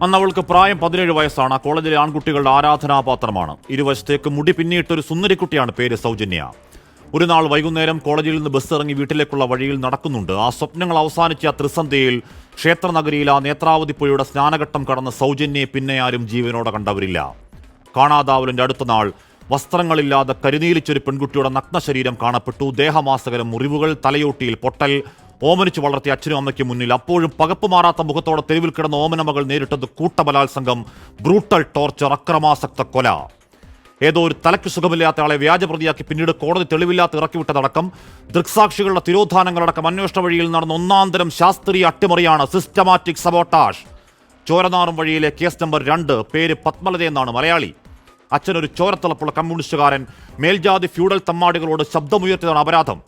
അന്ന് അവൾക്ക് പ്രായം 17 വയസ്സാണ്. കോളേജിലെ ആൺകുട്ടികളുടെ ആരാധനാപാത്രമാണ്. ഇരുവശത്തേക്ക് മുടി പിന്നിയിട്ടൊരു സുന്ദരിക്കുട്ടിയാണ്. പേര് സൗജന്യ. ഒരു നാൾ വൈകുന്നേരം കോളേജിൽ നിന്ന് ബസ് ഇറങ്ങി വീട്ടിലേക്കുള്ള വഴിയിൽ നടക്കുന്നുണ്ട്. ആ സ്വപ്നങ്ങൾ അവസാനിച്ച ആ ത്രിസന്ധ്യയിൽ ക്ഷേത്രനഗരിയിൽ ആ നേത്രാവതി പുഴയുടെ സ്നാനഘട്ടം കടന്ന സൗജന്യയെ പിന്നെ ആരും ജീവനോടെ കണ്ടവരില്ല. കാണാതാവലിന്റെ അടുത്ത നാൾ വസ്ത്രങ്ങളില്ലാതെ കരിനീലിച്ചൊരു പെൺകുട്ടിയുടെ നഗ്ന ശരീരം കാണപ്പെട്ടു. ദേഹമാസകരം മുറിവുകൾ, തലയോട്ടിയിൽ പൊട്ടൽ. ഓമനിച്ച് വളർത്തിയ അച്ഛനും അമ്മയ്ക്ക് മുന്നിൽ അപ്പോഴും പകപ്പ് മാറാത്ത മുഖത്തോടെ തെരുവിൽ കിടന്ന ഓമന മകൾ നേരിട്ടത് കൂട്ടബലാത്സംഗം, ബ്രൂട്ടൽ ടോർച്ചർ, അക്രമാസക്ത കൊല. ഏതോ ഒരു തലയ്ക്ക് സുഖമില്ലാത്ത ആളെ വ്യാജപ്രതിയാക്കി പിന്നീട് കോടതി തെളിവില്ലാത്ത ഇറക്കിവിട്ടതടക്കം ദൃക്സാക്ഷികളുടെ തിരോധാനങ്ങളടക്കം അന്വേഷണ വഴിയിൽ നടന്ന ഒന്നാന്തരം ശാസ്ത്രീയ അട്ടിമറിയാണ് സിസ്റ്റമാറ്റിക് സബോട്ടാഷ്. ചോരനാറും വഴിയിലെ കേസ് നമ്പർ 2. പേര് പത്മലത എന്നാണ്. മലയാളി. അച്ഛനൊരു ചോരത്തിളപ്പുള്ള കമ്മ്യൂണിസ്റ്റുകാരൻ. മേൽജാതി ഫ്യൂഡൽ തമ്മാടികളോട് ശബ്ദമുയർത്തിയതാണ് അപരാധം.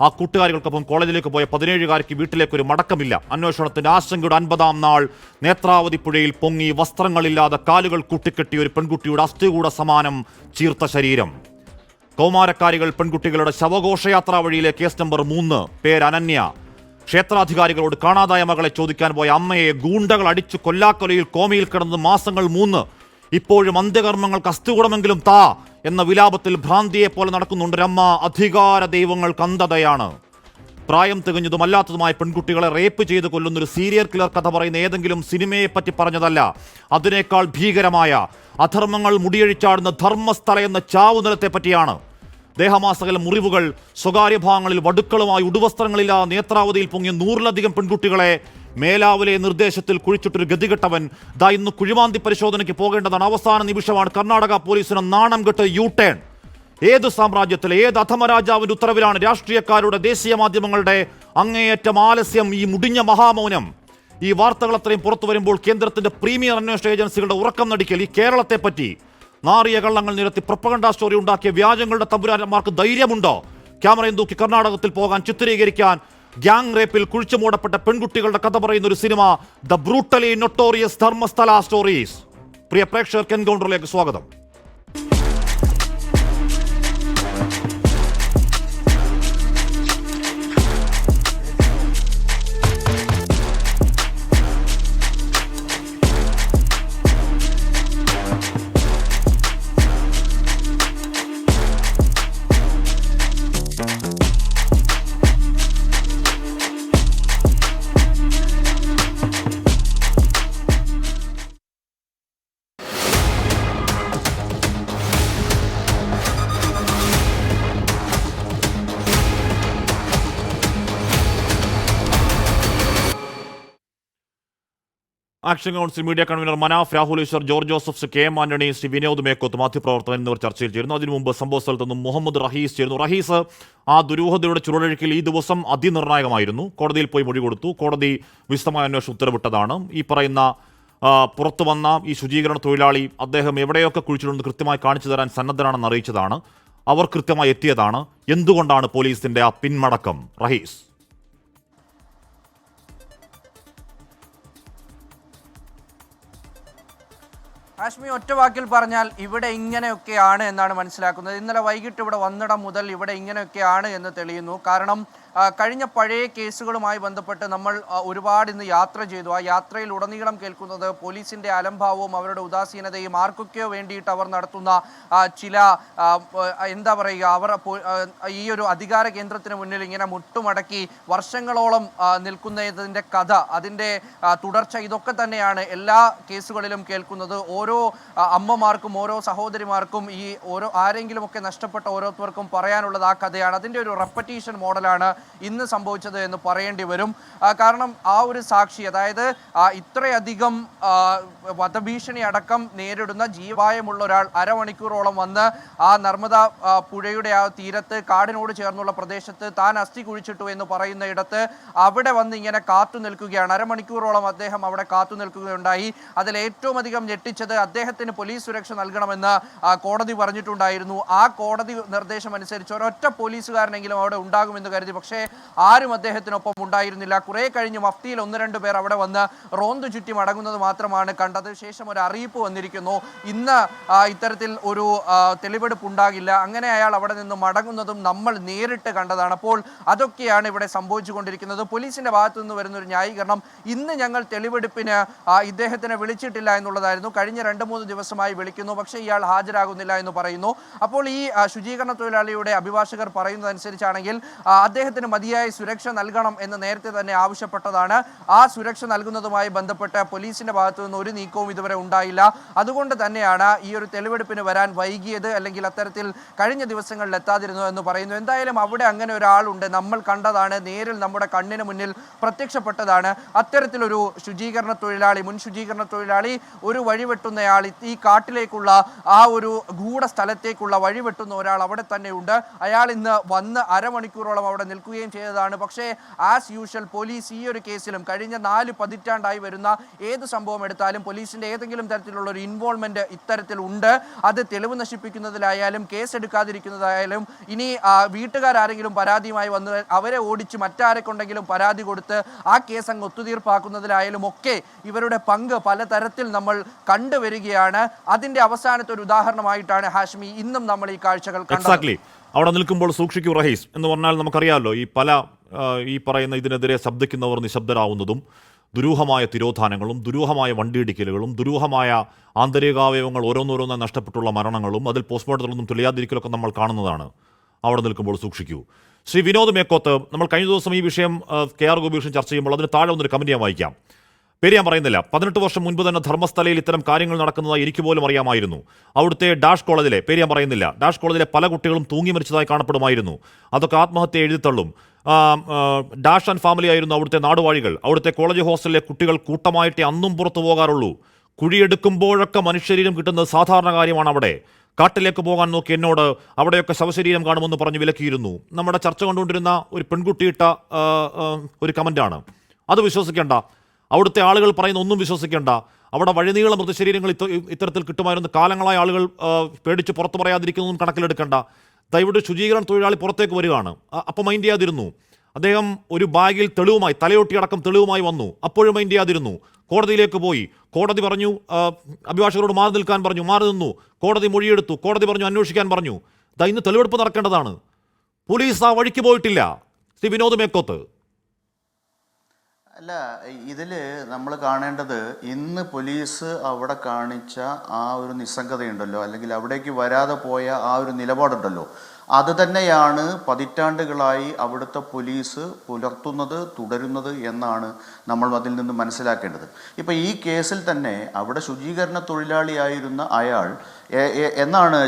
ആ കൂട്ടുകാരികൾക്കൊപ്പം കോളേജിലേക്ക് പോയ 17-കാരിക്ക് വീട്ടിലേക്കൊരു മടക്കമില്ല. അന്വേഷണത്തിന്റെ ആശങ്കയുടെ 50-ാം നാൾ നേത്രാവതി പുഴയിൽ പൊങ്ങി വസ്ത്രങ്ങളില്ലാതെ കാലുകൾ കൂട്ടിക്കെട്ടിയ ഒരു പെൺകുട്ടിയുടെ അസ്ഥികൂട സമാനം ചീർത്ത ശരീരം. കൗമാരക്കാരികൾ പെൺകുട്ടികളുടെ ശവഘോഷയാത്രാ വഴിയിലെ കേസ് നമ്പർ 3. പേര് അനന്യ. ക്ഷേത്രാധികാരികളോട് കാണാതായ മകളെ ചോദിക്കാൻ പോയ അമ്മയെ ഗൂണ്ടകൾ അടിച്ചു കൊല്ലാക്കൊലയിൽ കോമയിൽ കിടന്നത് മാസങ്ങൾ 3. ഇപ്പോഴും അന്ത്യകർമ്മങ്ങൾക്ക് അസ്ഥികൂടമെങ്കിലും താ എന്ന വിലാപത്തിൽ ഭ്രാന്തിയെ പോലെ നടക്കുന്നുണ്ടൊരമ്മ. അധികാര ദൈവങ്ങൾക്ക് അന്ധതയാണ്. പ്രായം തികഞ്ഞതും അല്ലാത്തതുമായ പെൺകുട്ടികളെ റേപ്പ് ചെയ്ത് കൊല്ലുന്നൊരു സീരിയൽ കില്ലർ കഥ പറയുന്ന ഏതെങ്കിലും സിനിമയെ പറ്റി പറഞ്ഞതല്ല. അതിനേക്കാൾ ഭീകരമായ അധർമ്മങ്ങൾ മുടിയഴിച്ചാടുന്ന ധർമ്മസ്ഥല എന്ന ചാവുനിലത്തെ പറ്റിയാണ്. ദേഹമാസകല മുറിവുകൾ, സ്വകാര്യ ഭാഗങ്ങളിൽ വടുക്കളുമായി ഉടുവസ്ത്രങ്ങളില്ലാതെ നേത്രാവതിയിൽ പൊങ്ങിയ 100-ലധികം പെൺകുട്ടികളെ മേലാവിലെ നിർദ്ദേശത്തിൽ കുഴിച്ചിട്ടൊരു ഗതികെട്ടവൻ ദാ ഇന്ന് കുഴിമാന്തി പരിശോധനയ്ക്ക് പോകേണ്ടതാണ്. അവസാന നിമിഷമാണ് കർണാടക പോലീസിന് നാണം കെട്ട് യു-ടേൺ. ഏത് സാമ്രാജ്യത്തിലെ ഏത് അധമരാജാവിന്റെ ഉത്തരവിലാണ് രാഷ്ട്രീയക്കാരുടെ, ദേശീയ മാധ്യമങ്ങളുടെ അങ്ങേയറ്റം ആലസ്യം, ഈ മുടിഞ്ഞ മഹാമൗനം? ഈ വാർത്തകൾ അത്രയും പുറത്തു വരുമ്പോൾ കേന്ദ്രത്തിന്റെ പ്രീമിയർ അന്വേഷണ ഏജൻസികളുടെ ഉറക്കം നടിക്കൽ. ഈ കേരളത്തെ പറ്റി നാറിയ കള്ളങ്ങൾ നിരത്തി പ്രൊപ്പഗണ്ട സ്റ്റോറി ഉണ്ടാക്കിയ വ്യാജങ്ങളുടെ തമ്പുരാന്മാർക്ക് ധൈര്യമുണ്ടോ ക്യാമറയും തൂക്കി കർണാടകത്തിൽ പോകാൻ, ചിത്രീകരിക്കാൻ? ഗ്യാങ് റേപ്പിൽ കുഴിച്ചു മൂടപ്പെട്ട പെൺകുട്ടികളുടെ കഥ പറയുന്ന ഒരു cinema, the brutally notorious Dharmasthala stories. പ്രിയ പ്രേക്ഷകർക്ക് എൻകൗണ്ടറിലേക്ക് സ്വാഗതം. Action council media convener Manaf, Rahul Easwar, George Joseph, K M Antony, Shri Vinod Mekkoth, മാധ്യമപ്രവർത്തകൻ എന്നിവർ ചർച്ചയിൽ ചേരുന്നു. അതിനു മുമ്പ് സംഭവ സ്ഥലത്ത് നിന്നും മുഹമ്മദ് റഹീസ് ചേരുന്നു. റഹീസ്, ആ ദുരൂഹതയുടെ ചുരുളഴിക്കൽ ഈ ദിവസം അതിനിർണായകമായിരുന്നു. കോടതിയിൽ പോയി മൊഴി കൊടുത്തു. കോടതി വിശദമായ അന്വേഷണം ഉത്തരവിട്ടതാണ്. ഈ പറയുന്ന പുറത്തു വന്ന ഈ ശുചീകരണ തൊഴിലാളി, അദ്ദേഹം എവിടെയൊക്കെ കുഴിച്ചിട്ടുണ്ടെന്ന് കൃത്യമായി കാണിച്ചു തരാൻ സന്നദ്ധരാണെന്ന് അറിയിച്ചതാണ്. അവർ കൃത്യമായി എത്തിയതാണ്. എന്തുകൊണ്ടാണ് പോലീസിന്റെ ആ പിന്മടക്കം? റഹീസ്. ഹാഷ്മി, ഒറ്റ വാക്കിൽ പറഞ്ഞാൽ ഇവിടെ ഇങ്ങനെയൊക്കെയാണ് എന്നാണ് മനസ്സിലാക്കുന്നത്. ഇന്നലെ വൈകിട്ട് ഇവിടെ വന്നിടം മുതൽ ഇവിടെ ഇങ്ങനെയൊക്കെയാണ് എന്ന് തെളിയുന്നു. കാരണം കഴിഞ്ഞ പഴയ കേസുകളുമായി ബന്ധപ്പെട്ട് നമ്മൾ ഒരുപാട് ഇന്ന് യാത്ര ചെയ്തു. ആ യാത്രയിൽ ഉടനീളം കേൾക്കുന്നത് പോലീസിൻ്റെ അലംഭാവവും അവരുടെ ഉദാസീനതയും, ആർക്കൊക്കെയോ വേണ്ടിയിട്ട് അവർ നടത്തുന്ന ചില എന്താ പറയുക, അവർ ഈ ഒരു അധികാര കേന്ദ്രത്തിന് മുന്നിൽ ഇങ്ങനെ മുട്ടുമടക്കി വർഷങ്ങളോളം നിൽക്കുന്നതിൻ്റെ കഥ, അതിൻ്റെ തുടർച്ച, ഇതൊക്കെ തന്നെയാണ് എല്ലാ കേസുകളിലും കേൾക്കുന്നത്. ഓരോ അമ്മമാർക്കും ഓരോ സഹോദരിമാർക്കും ഈ ഓരോ ആരെങ്കിലുമൊക്കെ നഷ്ടപ്പെട്ട ഓരോരുത്തർക്കും പറയാനുള്ളത് ആ കഥയാണ്. അതിൻ്റെ ഒരു റെപ്പറ്റീഷൻ മോഡലാണ് ഇന്ന് സംഭവിച്ചത് എന്ന് പറയേണ്ടി വരും. കാരണം ആ ഒരു സാക്ഷി, അതായത് ഇത്രയധികം വധഭീഷണി അടക്കം നേരിടുന്ന ജീവായമുള്ള ഒരാൾ അരമണിക്കൂറോളം വന്ന് ആ നർമ്മദ പുഴയുടെ ആ തീരത്ത്, കാടിനോട് ചേർന്നുള്ള പ്രദേശത്ത് താൻ അസ്ഥി കുഴിച്ചിട്ടു എന്ന് പറയുന്ന ഇടത്ത് അവിടെ വന്ന് ഇങ്ങനെ കാത്തു നിൽക്കുകയാണ്. അരമണിക്കൂറോളം അദ്ദേഹം അവിടെ കാത്തു നിൽക്കുകയുണ്ടായി. അതിൽ ഏറ്റവും അധികം ഞെട്ടിച്ചത് അദ്ദേഹത്തിന് പോലീസ് സുരക്ഷ നൽകണമെന്ന് കോടതി പറഞ്ഞിട്ടുണ്ടായിരുന്നു. ആ കോടതി നിർദ്ദേശം അനുസരിച്ച് ഒരൊറ്റ പോലീസുകാരനെങ്കിലും അവിടെ ഉണ്ടാകുമെന്ന് കരുതി. പക്ഷേ പക്ഷേ ആരും അദ്ദേഹത്തിനൊപ്പം ഉണ്ടായിരുന്നില്ല. കുറേ കഴിഞ്ഞ് മഫ്തിയിൽ 1-2 പേർ അവിടെ വന്ന് റോന്തു ചുറ്റി മടങ്ങുന്നത് മാത്രമാണ് കണ്ടത്. ശേഷം ഒരു അറിയിപ്പ് വന്നിരിക്കുന്നു, ഇന്ന് ഇത്തരത്തിൽ ഒരു തെളിവെടുപ്പ് ഉണ്ടാകില്ല. അങ്ങനെ അയാൾ അവിടെ നിന്ന് മടങ്ങുന്നതും നമ്മൾ നേരിട്ട് കണ്ടതാണ്. അപ്പോൾ അതൊക്കെയാണ് ഇവിടെ സംഭവിച്ചുകൊണ്ടിരിക്കുന്നത്. പോലീസിന്റെ ഭാഗത്തു നിന്ന് വരുന്ന ഒരു ന്യായീകരണം, ഇന്ന് ഞങ്ങൾ തെളിവെടുപ്പിന് ഇദ്ദേഹത്തിനെ വിളിച്ചിട്ടില്ല എന്നുള്ളതായിരുന്നു. കഴിഞ്ഞ 2-3 ദിവസമായി വിളിക്കുന്നു, പക്ഷേ ഇയാൾ ഹാജരാകുന്നില്ല എന്ന് പറയുന്നു. അപ്പോൾ ഈ ശുചീകരണ തൊഴിലാളിയുടെ അഭിഭാഷകർ പറയുന്നതനുസരിച്ചാണെങ്കിൽ അദ്ദേഹത്തിന് മതിയായ സുരക്ഷ നൽകണം എന്ന് നേരത്തെ തന്നെ ആവശ്യപ്പെട്ടതാണ്. ആ സുരക്ഷ നൽകുന്നതുമായി ബന്ധപ്പെട്ട് പോലീസിന്റെ ഭാഗത്തു നിന്ന് ഒരു നീക്കവും ഇതുവരെ ഉണ്ടായില്ല. അതുകൊണ്ട് തന്നെയാണ് ഈ ഒരു തെളിവെടുപ്പിന് വരാൻ വൈകിയത്, അല്ലെങ്കിൽ അത്തരത്തിൽ കഴിഞ്ഞ ദിവസങ്ങളിൽ എത്താതിരുന്നു എന്ന് പറയുന്നു. എന്തായാലും അവിടെ അങ്ങനെ ഒരാളുണ്ട്, നമ്മൾ കണ്ടതാണ്, നേരിൽ നമ്മുടെ കണ്ണിന് മുന്നിൽ പ്രത്യക്ഷപ്പെട്ടതാണ്. അത്തരത്തിലൊരു ശുചീകരണ തൊഴിലാളി, മുൻ ശുചീകരണ തൊഴിലാളി, ഒരു വഴിവെട്ടുന്നയാൾ, ഈ കാട്ടിലേക്കുള്ള ആ ഒരു ഗൂഢ സ്ഥലത്തേക്കുള്ള വഴിവെട്ടുന്ന ഒരാൾ അവിടെ തന്നെ ഉണ്ട്. അയാൾ ഇന്ന് വന്ന് അരമണിക്കൂറോളം അവിടെ നിൽക്കുകയും ചെയ്തതാണ്. പക്ഷേ ആസ് യൂഷ്വൽ പോലീസ് ഈ ഒരു കേസിലും കഴിഞ്ഞ 4 പതിറ്റാണ്ടായി വരുന്ന ഏത് സംഭവം എടുത്താലും പോലീസിന്റെ ഏതെങ്കിലും തരത്തിലുള്ള ഒരു ഇൻവോൾവ്മെന്റ് ഇത്തരത്തിൽ ഉണ്ട്. അത് തെളിവ് നശിപ്പിക്കുന്നതിലായാലും കേസ് എടുക്കാതിരിക്കുന്നതായാലും, ഇനി വീട്ടുകാരെങ്കിലും പരാതിയുമായി വന്ന് അവരെ ഓടിച്ച് മറ്റാരെ കൊണ്ടെങ്കിലും പരാതി കൊടുത്ത് ആ കേസ് അങ്ങ് ഒത്തുതീർപ്പാക്കുന്നതിലായാലും ഒക്കെ ഇവരുടെ പങ്ക് പലതരത്തിൽ നമ്മൾ കണ്ടുവരികയാണ്. അതിന്റെ അവസാനത്തെ ഒരു ഉദാഹരണമായിട്ടാണ് ഹാഷ്മി ഇന്നും നമ്മൾ ഈ കാഴ്ചകൾ കണ്ടത്. അവിടെ നിൽക്കുമ്പോൾ സൂക്ഷിക്കൂ റഹീസ് എന്ന് പറഞ്ഞാൽ നമുക്കറിയാമല്ലോ, ഈ പറയുന്ന ഇതിനെതിരെ ശബ്ദിക്കുന്നവർ നിശബ്ദരാവുന്നതും, ദുരൂഹമായ തിരോധാനങ്ങളും ദുരൂഹമായ വണ്ടിയിടിക്കലുകളും ദുരൂഹമായ ആന്തരികാവയവങ്ങൾ ഓരോന്നോരോന്നായി നഷ്ടപ്പെട്ടുള്ള മരണങ്ങളും അതിൽ പോസ്റ്റ്മോർട്ടത്തിലൊന്നും തെളിയാതിരിക്കലൊക്കെ നമ്മൾ കാണുന്നതാണ്. അവിടെ നിൽക്കുമ്പോൾ സൂക്ഷിക്കൂ. ശ്രീ വിനോദ് മേക്കോത്ത്, നമ്മൾ കഴിഞ്ഞ ദിവസം ഈ വിഷയം KR ഗോപികൃഷ്ണൻ ചർച്ച ചെയ്യുമ്പോൾ അതിന് താഴെ ഒന്നൊരു കമന്റ് ഞാൻ വായിക്കാം. പേര് ഞാൻ പറയുന്നില്ല. 18 വർഷം മുൻപ് തന്നെ ധർമ്മസ്ഥലയിൽ ഇത്തരം കാര്യങ്ങൾ നടക്കുന്നതായി എനിക്ക് പോലും അറിയാമായിരുന്നു. അവിടുത്തെ ഡാഷ് കോളേജിലെ, പേര് ഞാൻ പറയുന്നില്ല, ഡാഷ് കോളേജിലെ പല കുട്ടികളും തൂങ്ങി മരിച്ചതായി കാണപ്പെടുമായിരുന്നു. അതൊക്കെ ആത്മഹത്യ എഴുതിത്തള്ളും. ഡാഷ് ആൻഡ് ഫാമിലി ആയിരുന്നു അവിടുത്തെ നാടുവാഴികൾ. അവിടുത്തെ കോളേജ് ഹോസ്റ്റലിലെ കുട്ടികൾ കൂട്ടമായിട്ടേ അന്നും പുറത്തു പോകാറുള്ളൂ. കുഴിയെടുക്കുമ്പോഴൊക്കെ മനുഷ്യശരീരം കിട്ടുന്നത് സാധാരണ കാര്യമാണ്. അവിടെ കാട്ടിലേക്ക് പോകാൻ നോക്കി എന്നോട് അവിടെയൊക്കെ ശവശരീരം കാണുമെന്ന് പറഞ്ഞ് വിലക്കിയിരുന്നു. നമ്മുടെ ചർച്ച കൊണ്ടുകൊണ്ടിരുന്ന ഒരു പെൺകുട്ടിയിട്ട ഒരു കമൻ്റാണ്. അത് വിശ്വസിക്കേണ്ട. അവിടുത്തെ ആളുകൾ പറയുന്ന ഒന്നും വിശ്വസിക്കേണ്ട. അവിടെ വഴിനീളം മൃതശരീരങ്ങൾ ഇത്തരത്തിൽ കിട്ടുമായിരുന്നു. കാലങ്ങളായ ആളുകൾ പേടിച്ച് പുറത്തു പറയാതിരിക്കുന്നതും കണക്കിലെടുക്കേണ്ട. ദയവിട്ട് ശുചീകരണ തൊഴിലാളി പുറത്തേക്ക് വരികയാണ്, അപ്പം മൈൻഡ് ചെയ്യാതിരുന്നു. അദ്ദേഹം ഒരു ബാഗിൽ തെളിവുമായി, തലയൊട്ടിയടക്കം തെളിവുമായി വന്നു, അപ്പോഴും മൈൻഡ് ചെയ്യാതിരുന്നു. കോടതിയിലേക്ക് പോയി. കോടതി പറഞ്ഞു, അഭിഭാഷകരോട് മാറി നിൽക്കാൻ പറഞ്ഞു, മാറി നിന്നു. കോടതി മൊഴിയെടുത്തു. കോടതി പറഞ്ഞു അന്വേഷിക്കാൻ പറഞ്ഞു. ഇന്ന് തെളിവെടുപ്പ് നടക്കേണ്ടതാണ്. പോലീസ് ആ വഴിക്ക് പോയിട്ടില്ല. ശ്രീ വിനോദ് മേക്കോത്ത്. അല്ല, ഇതിൽ നമ്മൾ കാണേണ്ടത് ഇന്ന് പോലീസ് അവിടെ കാണിച്ച ആ ഒരു നിസ്സംഗതയുണ്ടല്ലോ, അല്ലെങ്കിൽ അവിടേക്ക് വരാതെ പോയ ആ ഒരു നിലപാടുണ്ടല്ലോ, അത് തന്നെയാണ് പതിറ്റാണ്ടുകളായി അവിടുത്തെ പോലീസ് പുലർത്തുന്നത്, തുടരുന്നത് എന്നാണ് നമ്മൾ അതിൽ നിന്ന് മനസ്സിലാക്കേണ്ടത്. ഇപ്പം ഈ കേസിൽ തന്നെ അവിടെ ശുചീകരണ തൊഴിലാളിയായിരുന്ന അയാൾ എന്നാണ്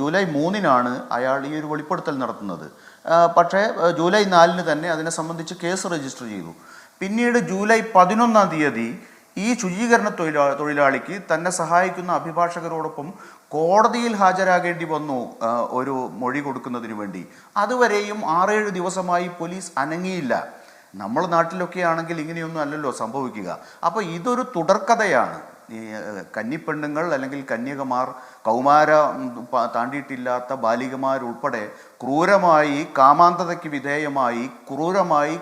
ജൂലൈ 3-നാണ് അയാൾ ഈ ഒരു വെളിപ്പെടുത്തൽ നടത്തുന്നത്. പക്ഷേ ജൂലൈ 4-ന് തന്നെ അതിനെ സംബന്ധിച്ച് കേസ് രജിസ്റ്റർ ചെയ്തു. പിന്നീട് ജൂലൈ 11-ാം തീയതി ഈ ശുചീകരണ തൊഴിലാളിക്ക് തന്നെ സഹായിക്കുന്ന അഭിഭാഷകരോടൊപ്പം കോടതിയിൽ ഹാജരാകേണ്ടി വന്നു ഒരു മൊഴി കൊടുക്കുന്നതിന് വേണ്ടി. അതുവരെയും 6-7 ദിവസമായി പോലീസ് അനങ്ങിയില്ല. നമ്മുടെ നാട്ടിലൊക്കെ ആണെങ്കിൽ ഇങ്ങനെയൊന്നും അല്ലല്ലോ സംഭവിക്കുക. അപ്പോൾ ഇതൊരു തുടർക്കഥയാണ്. ഈ കന്നിപ്പെണ്ണുങ്ങൾ അല്ലെങ്കിൽ കന്യകമാർ, കൗമാര താണ്ടിയിട്ടില്ലാത്ത ബാലികമാരുൾപ്പെടെ ക്രൂരമായി കാമാന്തതയ്ക്ക് വിധേയമായി, ക്രൂരമായി